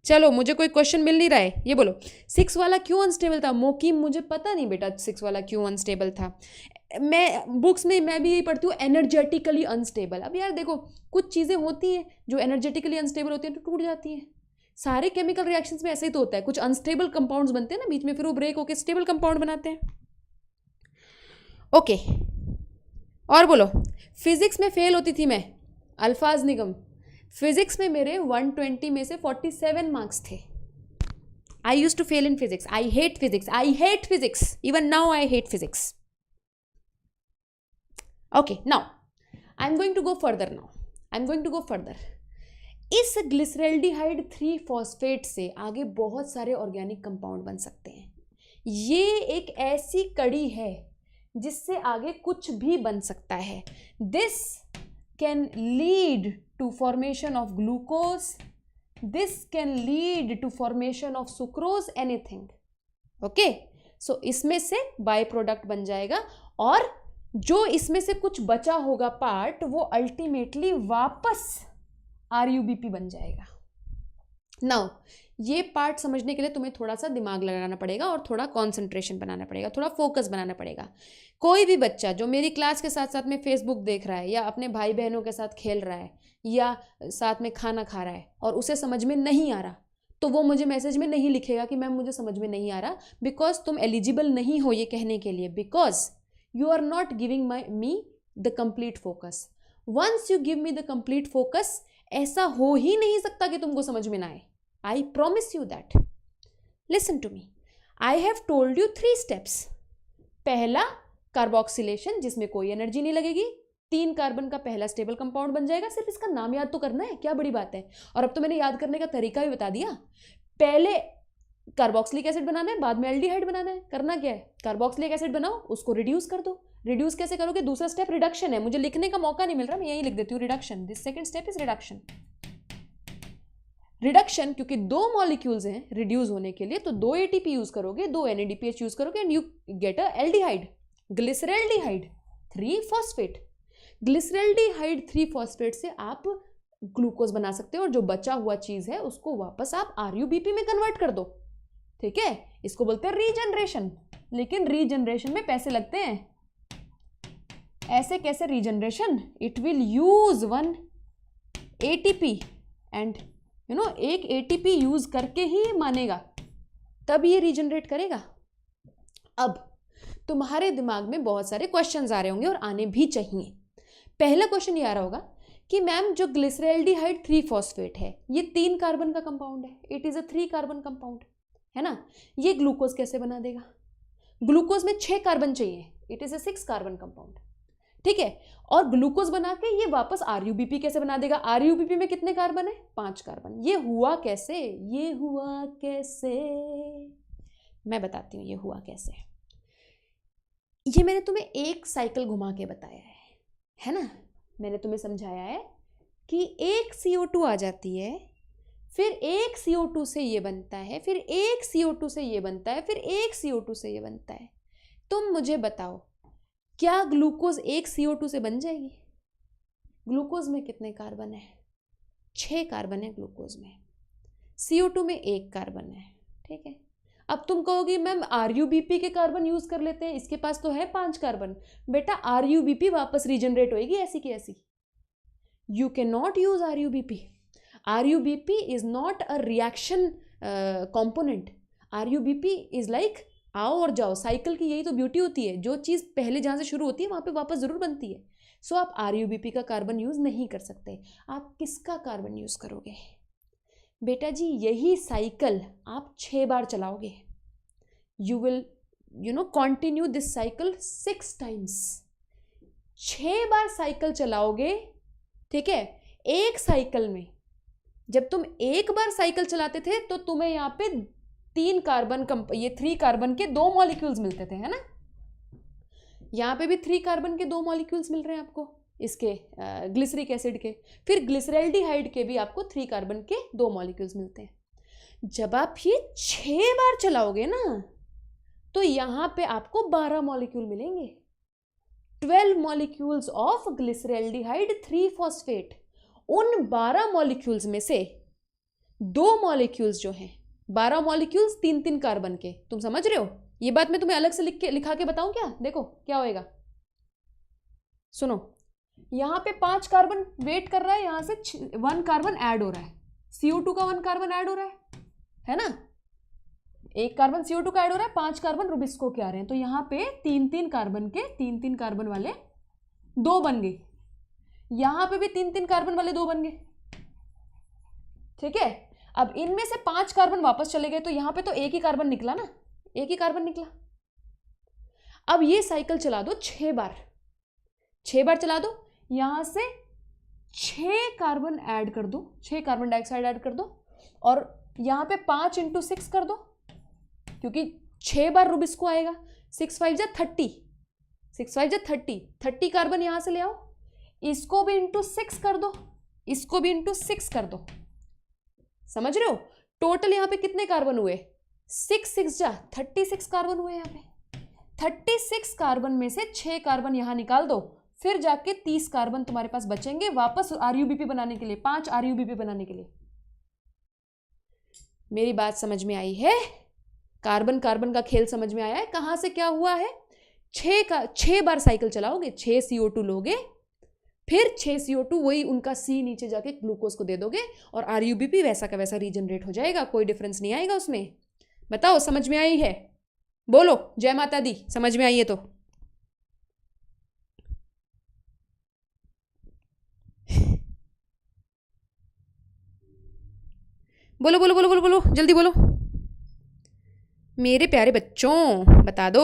चलो मुझे कोई क्वेश्चन मिल नहीं रहा है, ये बोलो 6 वाला क्यों अनस्टेबल था? मोकीम, मुझे पता नहीं बेटा 6 वाला क्यों अनस्टेबल था। मैं बुक्स में मैं भी यही पढ़ती हूँ, एनर्जेटिकली अनस्टेबल। अब यार देखो, कुछ चीज़ें होती हैं जो एनर्जेटिकली अनस्टेबल होती हैं तो टूट जाती हैं। सारे केमिकल रिएक्शंस में ऐसे ही तो होता है, कुछ अनस्टेबल कंपाउंड्स बनते हैं ना बीच में, फिर वो ब्रेक होकर स्टेबल कंपाउंड बनाते हैं। ओके, और बोलो। फिजिक्स में फेल होती थी मैं, अल्फाज निगम। फिजिक्स में मेरे 120 में से 47 मार्क्स थे। I used to fail in physics. I hate physics, I hate physics, even now I hate physics. Okay, now I am going to go further. इस ग्लिसरेल्डिहाइड 3 फॉस्फेट से आगे बहुत सारे ऑर्गेनिक कंपाउंड बन सकते हैं। ये एक ऐसी कड़ी है जिससे आगे कुछ भी बन सकता है। This can lead to formation of glucose, this can lead to formation of sucrose, anything. Okay, so इसमें से बाय प्रोडक्ट बन जाएगा, और जो इसमें से कुछ बचा होगा पार्ट, वो अल्टीमेटली वापस आरयूबीपी बन जाएगा। नाउ ये पार्ट समझने के लिए तुम्हें थोड़ा सा दिमाग लगाना पड़ेगा और थोड़ा कंसंट्रेशन बनाना पड़ेगा, थोड़ा फोकस बनाना पड़ेगा। कोई भी बच्चा जो मेरी क्लास के साथ साथ में फेसबुक देख रहा है, या अपने भाई बहनों के साथ खेल रहा है, या साथ में खाना खा रहा है, और उसे समझ में नहीं आ रहा, तो वो मुझे मैसेज में नहीं लिखेगा कि मैम मुझे समझ में नहीं आ रहा, बिकॉज तुम एलिजिबल नहीं हो ये कहने के लिए, because you are not giving me the complete focus. Once you give me the complete focus, ऐसा हो ही नहीं सकता कि तुमको समझ में ना आए। I promise you that. Listen to me. I have told you 3 steps. पहला कार्बोक्सिलेशन, जिसमें कोई एनर्जी नहीं लगेगी, 3 कार्बन का पहला स्टेबल कंपाउंड बन जाएगा। सिर्फ इसका नाम याद तो करना है, क्या बड़ी बात है। और अब तो मैंने याद करने का तरीका भी बता दिया। पहले कार्बोक्सिलिक एसिड बनाना है, बाद में एल्डिहाइड बनाना है। करना क्या है, कार्बोक्सिलिक एसिड बनाओ, उसको रिड्यूस कर दो। रिड्यूस कैसे करोगे? दूसरा स्टेप रिडक्शन है। मुझे लिखने का मौका नहीं मिल रहा, मैं यही लिख देती हूँ, reduction. This second step is reduction. Reduction, क्योंकि 2 मॉलिक्यूल्स हैं रिड्यूस होने के लिए, तो 2 एटीपी यूज करोगे, 2 NADPH यूज करोगे, and you get a aldehyde, glyceraldehyde 3 phosphate. Glyceraldehyde 3 phosphate से आप ग्लूकोज बना सकते हो, और जो बचा हुआ चीज है उसको वापस आप RUBP में कन्वर्ट कर दो। ठीक है, इसको बोलते हैं रीजनरेशन। लेकिन रीजनरेशन में पैसे लगते हैं। ऐसे कैसे regeneration? It will use 1 ATP, and एक ATP यूज करके ही मानेगा, तब ये रीजनरेट करेगा। अब तुम्हारे दिमाग में बहुत सारे क्वेश्चंस आ रहे होंगे, और आने भी चाहिए। पहला क्वेश्चन ये आ रहा होगा कि मैम जो ग्लिसरैल्डिहाइड 3 फॉस्फेट है, ये 3 कार्बन का कंपाउंड है, it is a 3 carbon compound, है ना। ये ग्लूकोज कैसे बना देगा? ग्लूकोज में 6 कार्बन चाहिए, it is a 6 carbon compound. ठीक है, और ग्लूकोज बना के ये वापस RUBP कैसे बना देगा? RUBP में कितने कार्बन है? 5 कार्बन। ये हुआ कैसे? मैं बताती हूँ ये हुआ कैसे। ये मैंने तुम्हें एक साइकिल घुमा के बताया है ना। मैंने तुम्हें समझाया है कि एक CO2 आ जाती है, फिर एक CO2 से ये बनता है, फिर एक CO2 से ये बनता है, फिर एक CO2 से ये बनता है। तुम मुझे बताओ, क्या ग्लूकोज एक CO2 से बन जाएगी? ग्लूकोज में कितने कार्बन है? 6 कार्बन है ग्लूकोज में, CO2 में 1 कार्बन है। ठीक है, अब तुम कहोगी मैम RUBP के कार्बन यूज कर लेते हैं, इसके पास तो है 5 कार्बन। बेटा RUBP वापस रीजनरेट होएगी ऐसी की ऐसी। You can not use RUBP. RUBP is not a reaction component. RUBP is like आओ और जाओ, साइकिल की यही तो ब्यूटी होती है, जो चीज़ पहले जहाँ से शुरू होती है वहाँ पे वापस ज़रूर बनती है। सो आप RUBP का कार्बन यूज़ नहीं कर सकते। आप किसका कार्बन यूज़ करोगे? बेटा जी यही साइकिल आप 6 बार चलाओगे। You will continue this cycle 6 times. 6 bar cycle चलाओगे, ठीक है। एक साइकिल में जब तुम एक बार साइकिल चलाते थे तो तुम्हें यहाँ पे 3 कार्बन के 2 मॉलिक्यूल्स मिलते थे, है ना। यहाँ पे भी 3 कार्बन के 2 मॉलिक्यूल्स मिल रहे हैं आपको, इसके ग्लिसरिक एसिड के। फिर ग्लिसरैल्डिहाइड के भी आपको 3 कार्बन के 2 मॉलिक्यूल्स मिलते हैं। जब आप ये 6 बार चलाओगे ना तो यहाँ पे आपको 12 मॉलिक्यूल मिलेंगे। 12 मॉलिक्यूल्स ऑफ ग्लिसरैल्डिहाइड 3-फॉस्फेट। उन 12 मॉलिक्यूल्स में से 2 मॉलिक्यूल्स जो हैं, 12 मॉलिक्यूल्स 3-3 कार्बन के, तुम समझ रहे हो? ये बात मैं तुम्हें अलग से लिखा के बताऊं क्या? देखो क्या होएगा, सुनो। यहाँ पे 5 कार्बन वेट कर रहा है, यहाँ से 1 कार्बन ऐड हो रहा है। CO2 का 1 कार्बन ऐड हो रहा है ना। 1 कार्बन CO2 का ऐड हो रहा है, 5 कार्बन रुबिस्को के आ रहे हैं। तो यहाँ पे 3-3 कार्बन के 3-3 कार्बन वाले 2 बन गए। यहाँ पे भी 3-3 कार्बन वाले 2 बन गए, ठीक है। अब इनमें से 5 कार्बन वापस चले गए तो यहाँ पे तो एक ही कार्बन निकला ना, एक ही कार्बन निकला। अब ये साइकिल चला दो 6 बार, 6 बार चला दो। यहां से 6 कार्बन ऐड कर दो, 6 कार्बन डाइऑक्साइड ऐड कर दो, और यहां पे 5 × 6 कर दो, क्योंकि 6 बार रुबिस्को आएगा। 6 5 जा 30, 6 5 जा 30 कार्बन यहां से ले आओ, इसको भी × 6 कर दो, इसको भी × 6 कर दो। समझ रहे हो? टोटल यहाँ पे कितने कार्बन हुए? 6 6 जा 36 कार्बन हुए यहाँ पे। 36 कार्बन में से 6 कार्बन यहाँ निकाल दो, फिर जाके 30 कार्बन तुम्हारे पास बचेंगे वापस RUBP बनाने के लिए, 5 RUBP बनाने के लिए। मेरी बात समझ में आई है? कार्बन कार्बन का खेल समझ में आया है? कहाँ से क्या हुआ है? 6 बार साइकिल चलाओगे, 6 CO2 लोगे, फिर 6 CO2 वही उनका C नीचे जाके ग्लूकोज को दे दोगे, और RUBP वैसा का वैसा रीजनरेट हो जाएगा, कोई डिफरेंस नहीं आएगा उसमें। बताओ समझ में आई है? बोलो जय माता दी, समझ में आई है तो। बोलो बोलो बोलो बोलो बोलो, जल्दी बोलो मेरे प्यारे बच्चों, बता दो।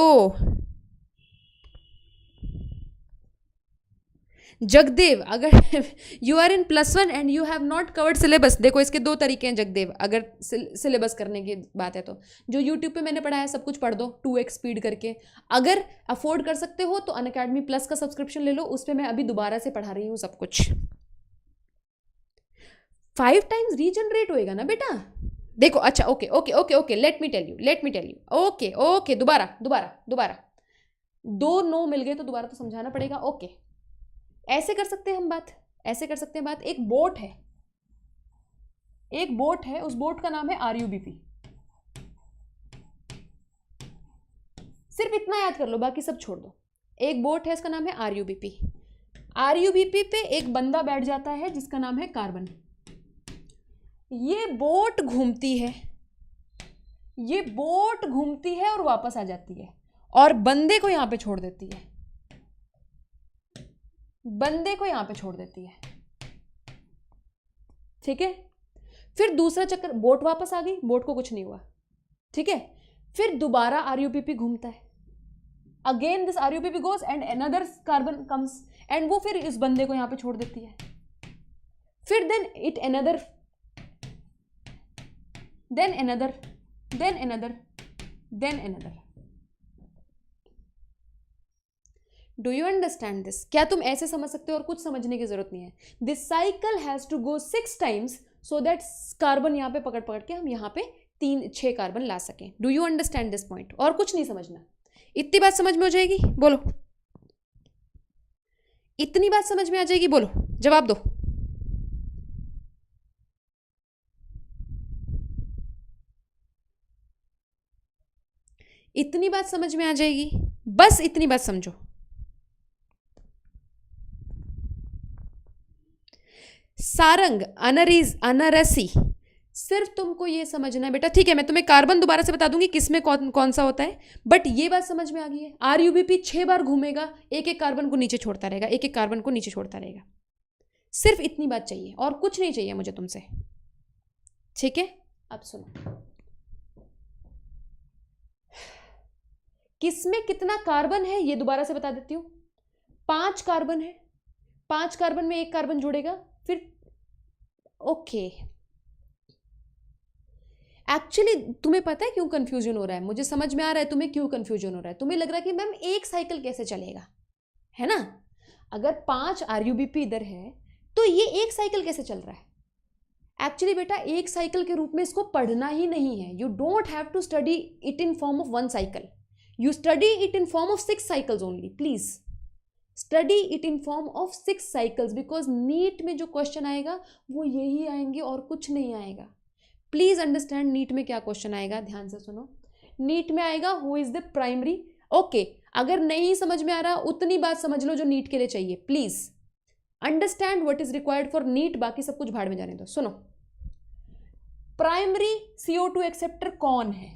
जगदेव, अगर you are in +1 and you have not covered syllabus, देखो इसके 2 तरीके हैं जगदेव, अगर सिलेबस करने की बात है तो जो यूट्यूब पे मैंने पढ़ाया सब कुछ पढ़ दो 2x स्पीड करके। अगर अफोर्ड कर सकते हो तो अनअकैडमी प्लस का सब्सक्रिप्शन ले लो, उस पर मैं अभी दोबारा से पढ़ा रही हूँ सब कुछ। 5 टाइम्स रीजनरेट होएगा ना बेटा। देखो अच्छा, okay okay okay okay, let me tell you, okay okay, दोबारा दोबारा दोबारा, 2 नो मिल गए तो दोबारा तो समझाना पड़ेगा। ओके, ऐसे कर सकते हैं हम बात, ऐसे कर सकते हैं बात। एक बोट है, एक बोट है, उस बोट का नाम है RUBP। सिर्फ इतना याद कर लो, बाकी सब छोड़ दो। एक बोट है, इसका नाम है RUBP। RUBP पे एक बंदा बैठ जाता है जिसका नाम है कार्बन। ये बोट घूमती है, ये बोट घूमती है और वापस आ जाती है, और बंदे को यहां पे छोड़ देती है, बंदे को यहां पे छोड़ देती है, ठीक है। फिर दूसरा चक्कर, बोट वापस आ गई, बोट को कुछ नहीं हुआ, ठीक है। फिर दोबारा RUBP घूमता है, again this RUBP goes and another carbon comes, and वो फिर इस बंदे को यहां पे छोड़ देती है। फिर then it another, then another, then another, then another. Do you understand this? क्या तुम ऐसे समझ सकते हो और कुछ समझने की जरूरत नहीं है? This cycle has to go 6 times so that carbon यहाँ पे पकड़ पकड़ के हम यहाँ पे 3-6 कार्बन ला सकें। Do you understand this point? और कुछ नहीं समझना, इतनी बात समझ में हो जाएगी? बोलो, इतनी बात समझ में आ जाएगी? बोलो, जवाब दो। इतनी बात समझ में आ जाएगी? बस इतनी बात समझो। सारंग, अनरसी, सिर्फ तुमको ये समझना है बेटा, ठीक है मैं तुम्हें कार्बन दोबारा से बता दूंगी किसमें कौन कौन सा होता है, बट ये बात समझ में आ गई है। RUBP 6 बार घूमेगा, एक एक कार्बन को नीचे छोड़ता रहेगा, एक एक कार्बन को नीचे छोड़ता रहेगा। सिर्फ इतनी बात चाहिए और कुछ नहीं चाहिए मुझे तुमसे, ठीक है। अब सुनो, किसमें कितना कार्बन है ये दोबारा से बता देती हूं। 5 कार्बन है, 5 कार्बन में एक कार्बन जुड़ेगा, फिर ओके। एक्चुअली तुम्हें पता है क्यों कंफ्यूजन हो रहा है, मुझे समझ में आ रहा है तुम्हें क्यों कंफ्यूजन हो रहा है। तुम्हें लग रहा है कि मैम एक साइकिल कैसे चलेगा, है ना। अगर 5 RUBP इधर है तो ये एक साइकिल कैसे चल रहा है। एक्चुअली बेटा एक साइकिल के रूप में इसको पढ़ना ही नहीं है। You don't have to study it in form of 1 cycle, you study it in form of 6 cycles only. Please study it in form of 6 cycles, because NEET में जो क्वेश्चन आएगा वो यही आएंगे और कुछ नहीं आएगा। प्लीज अंडरस्टैंड नीट में क्या क्वेश्चन आएगा, ध्यान से सुनो। नीट में आएगा who is the primary, okay. अगर नहीं समझ में आ रहा उतनी बात समझ लो जो नीट के लिए चाहिए। Please understand what is required for NEET, बाकी सब कुछ भाड़ में जाने दो। सुनो, प्राइमरी CO2 एक्सेप्टर कौन है,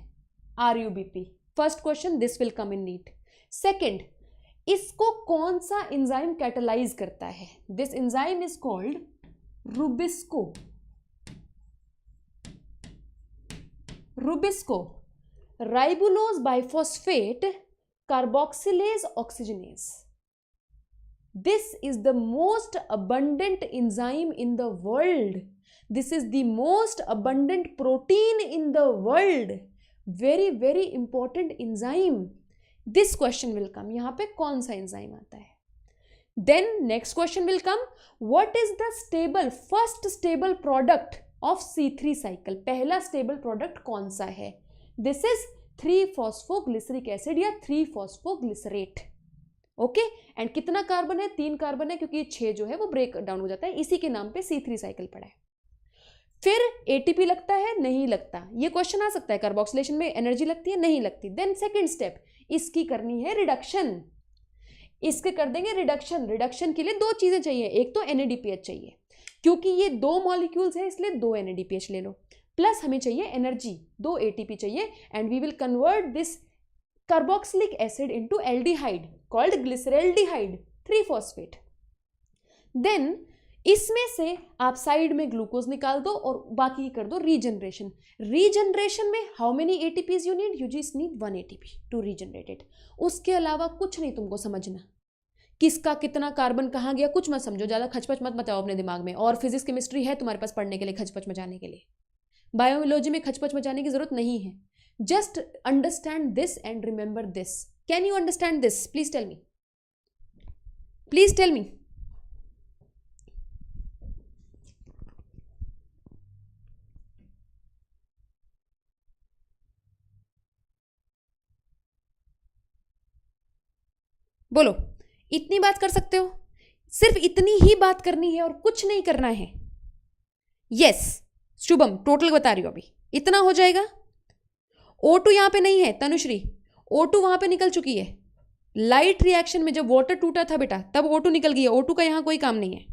RUBP। First question, this will come in NEET. Second, इसको कौन सा एंजाइम कैटालाइज करता है, this enzyme is called RuBisCO. RuBisCO, ribulose bisphosphate carboxylase oxygenase. This is the most abundant enzyme in the world. This is the most abundant protein in the world. Very, very important enzyme. This question will come. यहाँ पे कौन सा enzyme आता है? Then next question will come. What is the stable, first stable product of C3 cycle? पहला stable product कौन सा है? This is 3-phosphoglyceric acid या 3-phosphoglycerate. ओके एंड कितना कार्बन है, 3 कार्बन है, क्योंकि 6 जो है वो ब्रेक डाउन हो जाता है, इसी के नाम पे C3 साइकिल पड़ा है। फिर ATP लगता है, नहीं लगता, ये क्वेश्चन आ सकता है। कार्बोक्सिलेशन में एनर्जी लगती है, नहीं लगती। देन सेकंड स्टेप, इसकी करनी है रिडक्शन, इसके कर देंगे रिडक्शन। रिडक्शन के लिए 2 चीजें चाहिए, एक तो NADPH चाहिए, क्योंकि ये 2 मॉलिक्यूल्स है इसलिए 2 NADPH ले लो, प्लस हमें चाहिए एनर्जी, 2 ATP चाहिए, and we will convert this carboxylic acid into aldehyde called glyceraldehyde 3-phosphate. Then इसमें से आप साइड में ग्लूकोज निकाल दो और बाकी कर दो रीजनरेशन। रीजनरेशन में how many ATPs you need, you just need 1 ATP to regenerate it. उसके अलावा कुछ नहीं तुमको समझना, किसका कितना कार्बन कहाँ गया कुछ मत समझो, ज़्यादा खचपच मत मचाओ अपने दिमाग में। और फिजिक्स केमिस्ट्री है तुम्हारे पास पढ़ने के लिए, खचपच मचाने के लिए। बायोलॉजी में खचपच मचाने की जरूरत नहीं है। Just understand this and remember this. Can you understand this? Please tell me. Please tell me. बोलो, इतनी बात कर सकते हो? सिर्फ इतनी ही बात करनी है और कुछ नहीं करना है। यस शुभम, टोटल बता रही हो, अभी इतना हो जाएगा। O2 यहां पे नहीं है तनुश्री, O2 वहां पे निकल चुकी है। लाइट रिएक्शन में जब वाटर टूटा था बेटा तब O2 निकल गई है, O2 का यहां कोई काम नहीं है।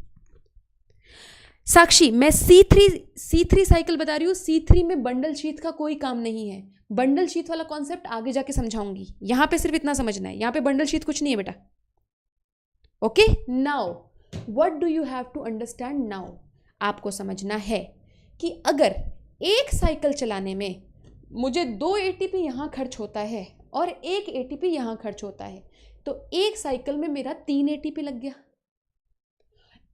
साक्षी, मैं C3 साइकिल बता रही हूं। C3 में बंडल शीट का कोई काम नहीं है। बंडल शीट वाला कॉन्सेप्ट आगे जाके समझाऊंगी, यहां पे सिर्फ इतना समझना है, यहां पे बंडल शीट कुछ नहीं है बेटा। Okay, now what do you have to understand now, आपको समझना है कि अगर एक साइकिल चलाने में मुझे 2 ATP यहाँ खर्च होता है और 1 ATP यहाँ खर्च होता है, तो एक साइकिल में मेरा 3 ATP लग गया।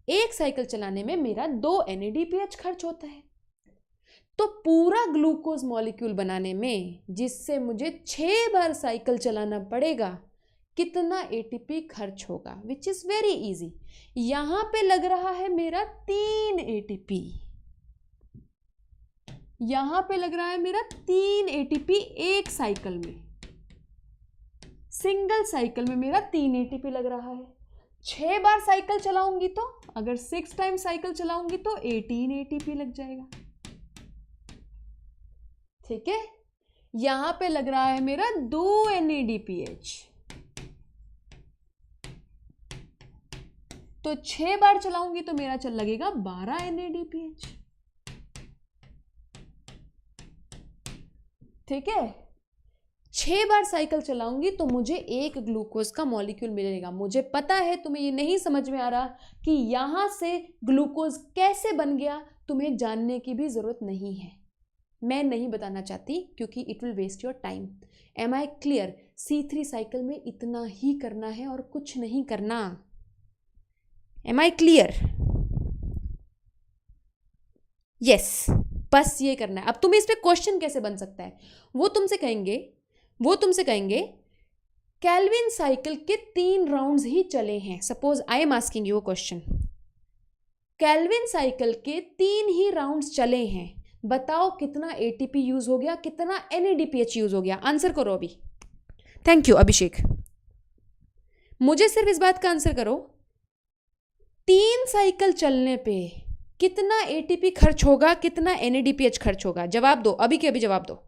एक साइकिल चलाने में मेरा 2 NADPH खर्च होता है। तो पूरा ग्लूकोज मॉलिक्यूल बनाने में जिससे मुझे 6 बार साइकिल चलाना पड़ेगा, कितना ATP खर्च होगा, विच इज वेरी इजी। यहां पे लग रहा है मेरा 3 ATP, यहां पे लग रहा है मेरा 3 ATP एक साइकिल में, सिंगल साइकिल में मेरा 3 ATP लग रहा है। 6 बार साइकिल चलाऊंगी तो, अगर 6 टाइम साइकिल चलाऊंगी तो 18 ATP लग जाएगा। ठीक है, यहां पे लग रहा है मेरा 2 NADPH, तो 6 बार चलाऊंगी तो मेरा लगेगा 12 NADPH। ठीक है, 6 बार साइकिल चलाऊंगी तो मुझे एक ग्लूकोज का मॉलिक्यूल मिलेगा। मुझे पता है तुम्हें ये नहीं समझ में आ रहा कि यहां से ग्लूकोज कैसे बन गया, तुम्हें जानने की भी जरूरत नहीं है, मैं नहीं बताना चाहती क्योंकि it will waste your time. Am I clear? C3 cycle में इतना ही करना है और कुछ नहीं करना। M I clear? यस, बस ये करना है। अब तुम्हें इस पे क्वेश्चन कैसे बन सकता है, वो तुमसे कहेंगे कैल्विन साइकिल के 3 राउंड्स ही चले हैं। Suppose I am asking you a question, Calvin cycle के 3 ही राउंड्स चले हैं, बताओ कितना एटीपी यूज हो गया, कितना NADPH यूज हो गया, आंसर करो अभी। थैंक यू अभिषेक, मुझे सिर्फ इस बात का आंसर करो, 3 साइकिल चलने पे कितना एटीपी खर्च होगा, कितना NADPH खर्च होगा, जवाब दो, अभी के अभी जवाब दो।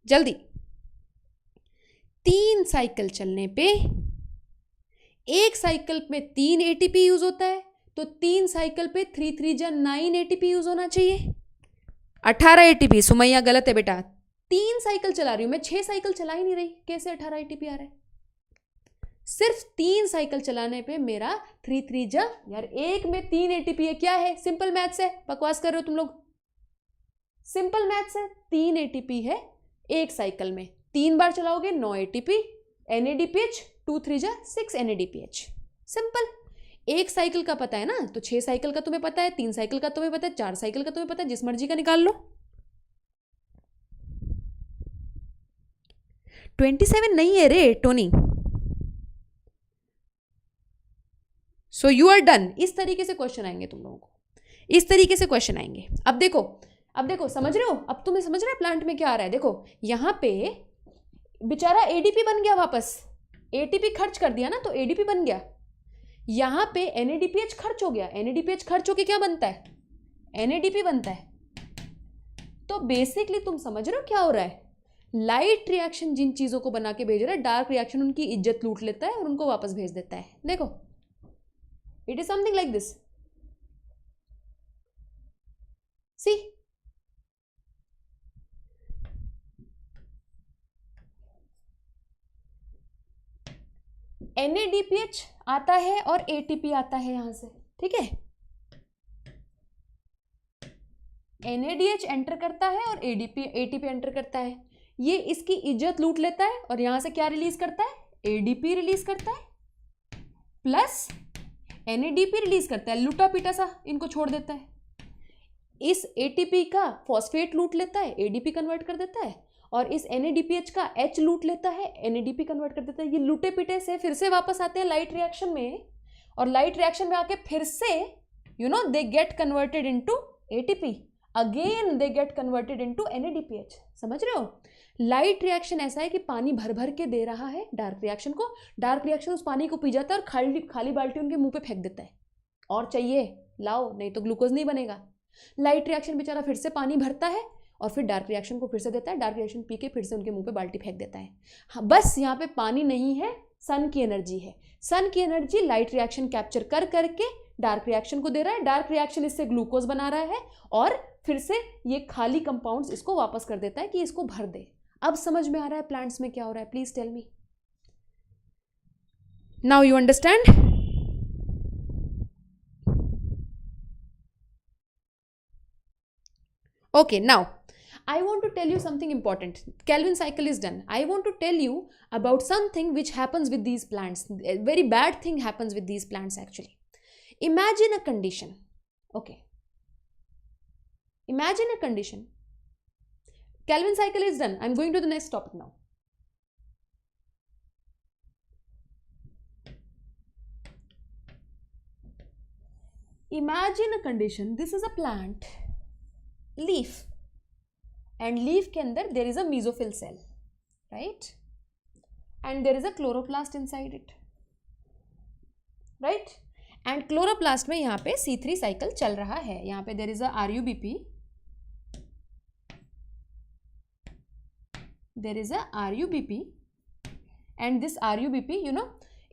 जल्दी। 3 साइकिल चलने पे एक साइकिल में 3 एटीपी यूज होता है, तो 3 साइकिल पे 3 3 जा 9 एटीपी यूज होना चाहिए। 18 एटीपी। सुमैया गलत है बेटा, 3 साइकिल चला रही हूं मैं, 6 साइकिल चला ही नहीं रही, कैसे 18 एटीपी आ रहा है? सिर्फ 3 साइकिल चलाने पे मेरा 3 3 जा, यार एक में 3 एटीपी है, क्या है? सिंपल मैथ्स है, बकवास कर रहे हो तुम लोग, सिंपल मैथ्स है। 3 एटीपी है एक साइकिल में, 3 बार चलाओगे 9 एटीपी, NADPH 2 3 जा 6 NADPH, सिंपल। एक साइकिल का पता है ना, तो 6 साइकिल का तुम्हें पता है, 3 साइकिल का तुम्हें पता है, 4 साइकिल का तुम्हें पता है, जिस मर्जी का निकाल लो। 27 नहीं है रे Tony. So you are done. इस तरीके से क्वेश्चन आएंगे तुम लोगों को, इस तरीके से क्वेश्चन आएंगे। अब देखो समझ रहे हो, अब तुम्हें समझ रहा है प्लांट में क्या आ रहा है। देखो यहां पे बेचारा ADP बन गया, वापस ATP खर्च कर दिया ना, तो ADP बन गया। यहां पे NADPH खर्च हो गया, NADPH खर्च होके क्या बनता है? NADP बनता है। तो बेसिकली तुम समझ रहे हो क्या हो रहा है, लाइट रिएक्शन जिन चीजों को बना के भेज रहा है, डार्क रिएक्शन उनकी इज्जत लूट लेता है और उनको वापस भेज देता है। देखो it is something like this, see. NADPH आता है और ATP आता है यहां से, ठीक है। NADH एंटर करता है और ATP एंटर करता है, ये इसकी इज्जत लूट लेता है और यहां से क्या रिलीज करता है? ADP रिलीज करता है, प्लस NADP रिलीज करता है, लूटा पीटा सा इनको छोड़ देता है। इस ATP का फॉस्फेट लूट लेता है, ADP कन्वर्ट कर देता है, और इस NADPH का H लूट लेता है, NADP कन्वर्ट कर देता है। ये लूटे पीटे से फिर से वापस आते हैं लाइट रिएक्शन में, और लाइट रिएक्शन में आके फिर से they get converted into ATP, again they get converted into NADPH। समझ रहे हो? लाइट रिएक्शन ऐसा है कि पानी भर भर के दे रहा है डार्क रिएक्शन को, डार्क रिएक्शन उस पानी को पी जाता है और खाली बाल्टी उनके मुंह पे फेंक देता है, और चाहिए लाओ नहीं तो ग्लूकोज नहीं बनेगा। लाइट रिएक्शन बेचारा फिर से पानी भरता है और फिर डार्क रिएक्शन को फिर से देता है, डार्क रिएक्शन पी के फिर से उनके मुंह पे बाल्टी फेंक देता है। हाँ, बस यहाँ पे पानी नहीं है, सन की एनर्जी है। सन की एनर्जी लाइट रिएक्शन कैप्चर कर करके डार्क रिएक्शन को दे रहा है, डार्क रिएक्शन इससे ग्लूकोज बना रहा है और फिर से ये खाली कंपाउंड्स इसको वापस कर देता है कि इसको भर दे। अब समझ में आ रहा है प्लांट्स में क्या हो रहा है? Please tell me now, you understand? Okay, now I want to tell you something important. Kelvin cycle is done. I want to tell you about something which happens with these plants. A very bad thing happens with these plants actually. Imagine a condition. Okay. Imagine a condition. Kelvin cycle is done. I'm going to the next topic now. Imagine a condition. This is a plant. Leaf, and leaf के अंदर there is a mesophyll cell, right, and there is a chloroplast inside it, right, and chloroplast में यहाँ पे C3 cycle चल रहा है। यहाँ पे देर is a RUBP, there is a RUBP, and this RUBP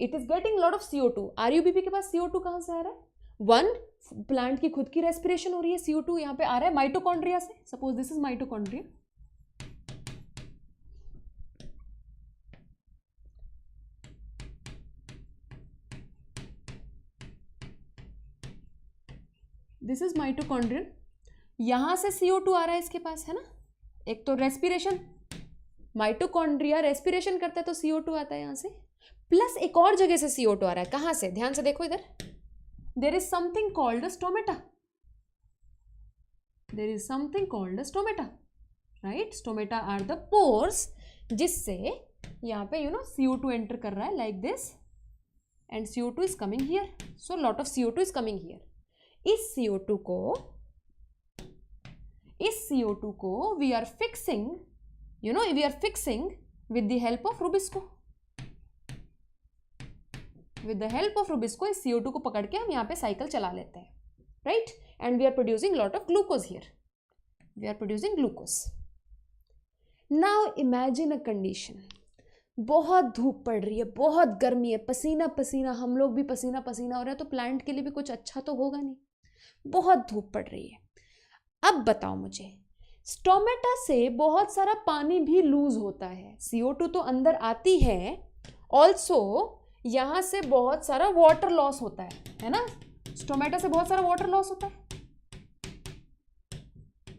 it is getting lot of CO2। RUBP के पास CO2 कहाँ से आ रहा है? 1 प्लांट की खुद की रेस्पिरेशन हो रही है, CO2 यहाँ पे आ रहा है माइटोकॉन्ड्रिया से, suppose this is mitochondria, this is mitochondrion, यहां से CO2 आ रहा है इसके पास, है ना। एक तो रेस्पिरेशन, माइटोकॉन्ड्रिया रेस्पिरेशन करता है तो CO2 आता है यहां से, प्लस एक और जगह से CO2 आ रहा है, कहां से, ध्यान से देखो इधर, there is something called a stomata, there is something called a stomata, right. Stomata are the pores जिससे यहाँ पे CO2 एंटर कर रहा है like this, and CO2 is coming here, so lot of CO2 is coming here. इस CO2 को we are fixing, we are fixing with the help of RuBisCO, with the help of RuBisCO इस CO2 को पकड़ के हम यहाँ पे cycle चला लेते हैं, right, and we are producing lot of glucose here, we are producing glucose. Now imagine a condition, बहुत धूप पड़ रही है, बहुत गर्मी है, पसीना पसीना, हम लोग भी पसीना पसीना हो रहा है, तो प्लांट के लिए भी कुछ अच्छा तो होगा नहीं, बहुत धूप पड़ रही है। अब बताओ मुझे, स्टोमेटा से बहुत सारा पानी भी लूज होता है, CO2 तो अंदर आती है, ऑल्सो यहां से बहुत सारा वाटर लॉस होता है ना, स्टोमेटा से बहुत सारा वाटर लॉस होता है,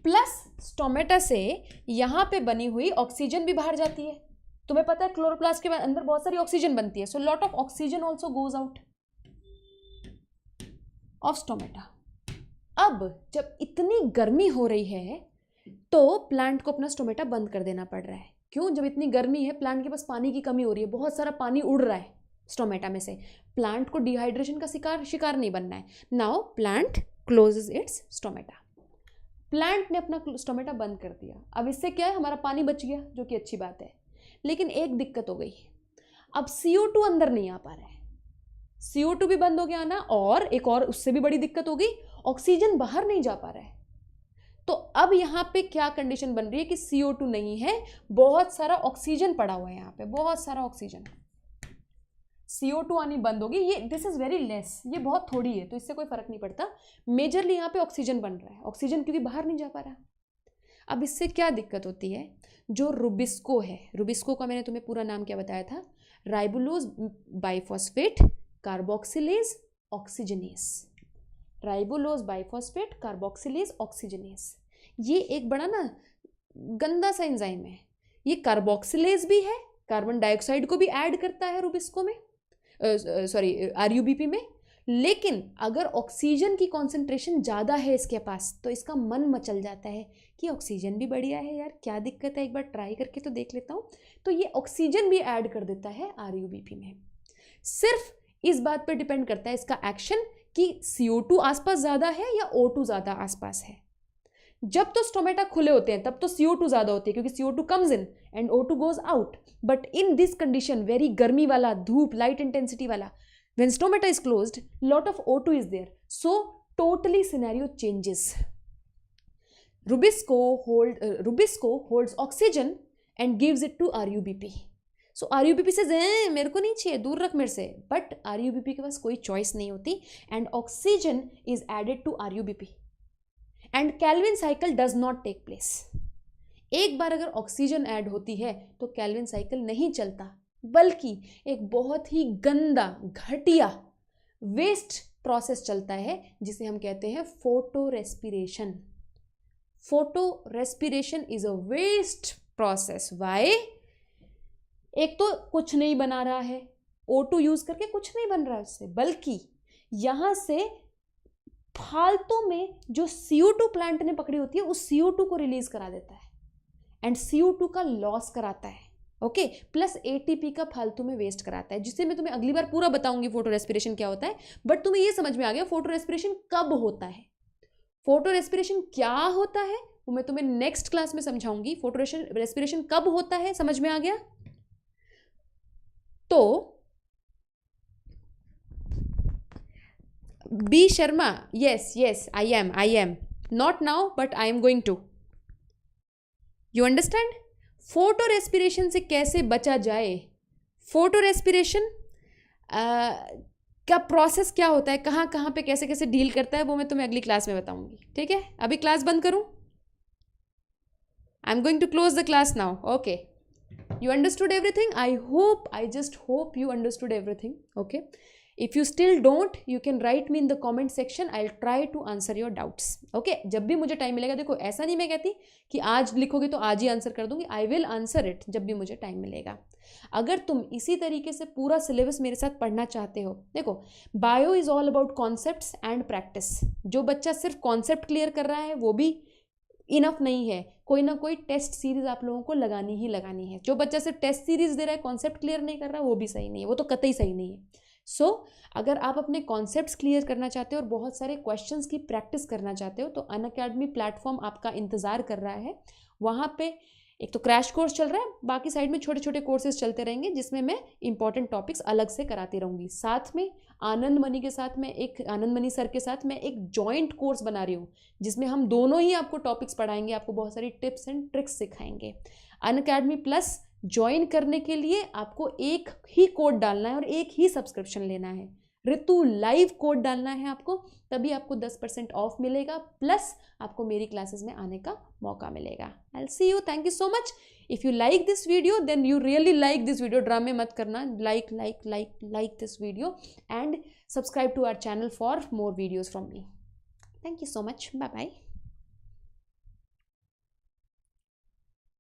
प्लस स्टोमेटा से यहां पे बनी हुई ऑक्सीजन भी बाहर जाती है, तुम्हें पता है क्लोरोप्लास्ट के अंदर बहुत सारी ऑक्सीजन बनती है, सो lot of oxygen also goes out of stomata. अब जब इतनी गर्मी हो रही है तो प्लांट को अपना स्टोमेटा बंद कर देना पड़ रहा है, क्यों, जब इतनी गर्मी है प्लांट के पास पानी की कमी हो रही है, बहुत सारा पानी उड़ रहा है स्टोमेटा में से, प्लांट को डिहाइड्रेशन का शिकार नहीं बनना है। Now plant closes its stomata, plant ने अपना स्टोमेटा बंद कर दिया, अब इससे क्या है, हमारा पानी बच गया, जो कि अच्छी बात है, लेकिन एक दिक्कत हो गई, अब CO2 अंदर नहीं आ पा रहा है, CO2 भी बंद हो गया आना, और एक और उससे भी बड़ी दिक्कत हो गई, ऑक्सीजन बाहर नहीं जा पा रहा है। तो अब यहाँ पे क्या कंडीशन बन रही है कि CO2 नहीं है, बहुत सारा ऑक्सीजन पड़ा हुआ है यहाँ पे, बहुत सारा ऑक्सीजन, CO2 आनी बंद होगी, ये दिस इज वेरी लेस, ये बहुत थोड़ी है तो इससे कोई फर्क नहीं पड़ता, मेजरली यहाँ पे ऑक्सीजन बन रहा है, ऑक्सीजन क्योंकि बाहर नहीं जा पा रहा। अब इससे क्या दिक्कत होती है, जो रुबिस्को है, रुबिस्को का मैंने तुम्हें पूरा नाम क्या बताया था, राइबोलोज biphosphate carboxylase oxygenase, राइबोलोज biphosphate carboxylase oxygenase, ये एक बड़ा ना गंदा सा एंजाइम है, ये कार्बोक्सिलेज भी है, कार्बन डाइऑक्साइड को भी ऐड करता है रुबिस्को में, सॉरी RUBP में, लेकिन अगर ऑक्सीजन की कॉन्सेंट्रेशन ज़्यादा है इसके पास तो इसका मन मचल जाता है कि ऑक्सीजन भी बढ़िया है यार, क्या दिक्कत है, एक बार ट्राई करके तो देख लेता हूँ, तो ये ऑक्सीजन भी ऐड कर देता है RUBP में। सिर्फ इस बात पर डिपेंड करता है इसका एक्शन कि CO2 आसपास ज़्यादा है या O2 ज़्यादा आसपास है। जब तो स्टोमेटा खुले होते हैं तब तो CO2 ज़्यादा होती है, क्योंकि CO2 comes in and O2 goes out, but in this condition, very गर्मी वाला, धूप, लाइट इंटेंसिटी वाला, when stomata is closed, lot of O2 is there, so totally scenario changes. Rubisco holds oxygen and gives it to RUBP. So RUBP says मेरे को नहीं चाहिए, दूर रख मेरे से, but RUBP के पास कोई चॉइस नहीं होती and oxygen is added to RUBP and Calvin cycle does not take place. एक बार अगर ऑक्सीजन ऐड होती है तो कैल्विन साइकिल नहीं चलता, बल्कि एक बहुत ही गंदा, घटिया वेस्ट प्रोसेस चलता है जिसे हम कहते हैं photo respiration. Photo respiration is a waste process. Why? एक तो कुछ नहीं बना रहा है, O2 यूज करके कुछ नहीं बन रहा है उससे, बल्कि यहां से फालतू में जो CO2 प्लांट ने पकड़ी होती है उस CO2 को रिलीज करा देता है एंड CO2 का लॉस कराता है, ओके, प्लस ATP का फालतू में वेस्ट कराता है, जिससे मैं तुम्हें अगली बार पूरा बताऊंगी फोटो रेस्पिरेशन क्या होता है। बट तुम्हें ये समझ में आ गया फोटो रेस्पिरेशन कब होता है, फोटो रेस्पिरेशन क्या होता है वो मैं तुम्हें नेक्स्ट क्लास में समझाऊंगी। फोटो रेस्पिरेशन कब होता है समझ में आ गया? तो B Sharma, yes I am not now but I am going to, you understand? Photo respiration से कैसे बचा जाए? फोटो रेस्पिरेशन क्या प्रोसेस क्या होता है, कहाँ कहाँ पे कैसे कैसे डील करता है, वो मैं तुम्हें अगली क्लास में बताऊंगी, ठीक है। अभी क्लास बंद करूँ? I am going to close the class now. Okay, you understood everything? I just hope you understood everything. Okay, if you still don't, you can write me in the comment section. I'll try to answer your doubts. Okay, जब भी मुझे time मिलेगा, देखो ऐसा नहीं मैं कहती कि आज लिखोगे तो आज ही आंसर कर दूंगी, आई विल आंसर इट जब भी मुझे टाइम मिलेगा। अगर तुम इसी तरीके से पूरा सिलेबस मेरे साथ पढ़ना चाहते हो, देखो bio is all about concepts and practice. जो बच्चा सिर्फ कॉन्सेप्ट क्लियर कर रहा है वो भी इनफ नहीं है, कोई ना कोई टेस्ट सीरीज आप लोगों को लगानी ही लगानी है। जो बच्चा सिर्फ टेस्ट सीरीज दे रहा है, कॉन्सेप्ट क्लियर नहीं कर रहा, वो भी सही नहीं है, वो तो कतई सही नहीं है। सो अगर आप अपने कॉन्सेप्ट्स क्लियर करना चाहते हो और बहुत सारे क्वेश्चंस की प्रैक्टिस करना चाहते हो, तो अनअकैडमी प्लेटफॉर्म आपका इंतज़ार कर रहा है। वहाँ पे एक तो क्रैश कोर्स चल रहा है, बाकी साइड में छोटे छोटे कोर्सेज चलते रहेंगे जिसमें मैं इंपॉर्टेंट टॉपिक्स अलग से कराती रहूँगी। साथ में आनंद मनी के साथ मैं आनंद मनी सर के साथ मैं एक जॉइंट कोर्स बना रही हूँ जिसमें हम दोनों ही आपको टॉपिक्स पढ़ाएंगे, आपको बहुत सारी टिप्स एंड ट्रिक्स सिखाएंगे। अनअकैडमी प्लस ज्वाइन करने के लिए आपको एक ही कोड डालना है और एक ही सब्सक्रिप्शन लेना है। ऋतु लाइव कोड डालना है आपको, तभी आपको 10% ऑफ मिलेगा, प्लस आपको मेरी क्लासेस में आने का मौका मिलेगा। I will see you, thank you so much. If you like this video then you really like this video, ड्रामे मत करना, like this video and subscribe to our channel for more videos from me. Thank you so much, bye bye.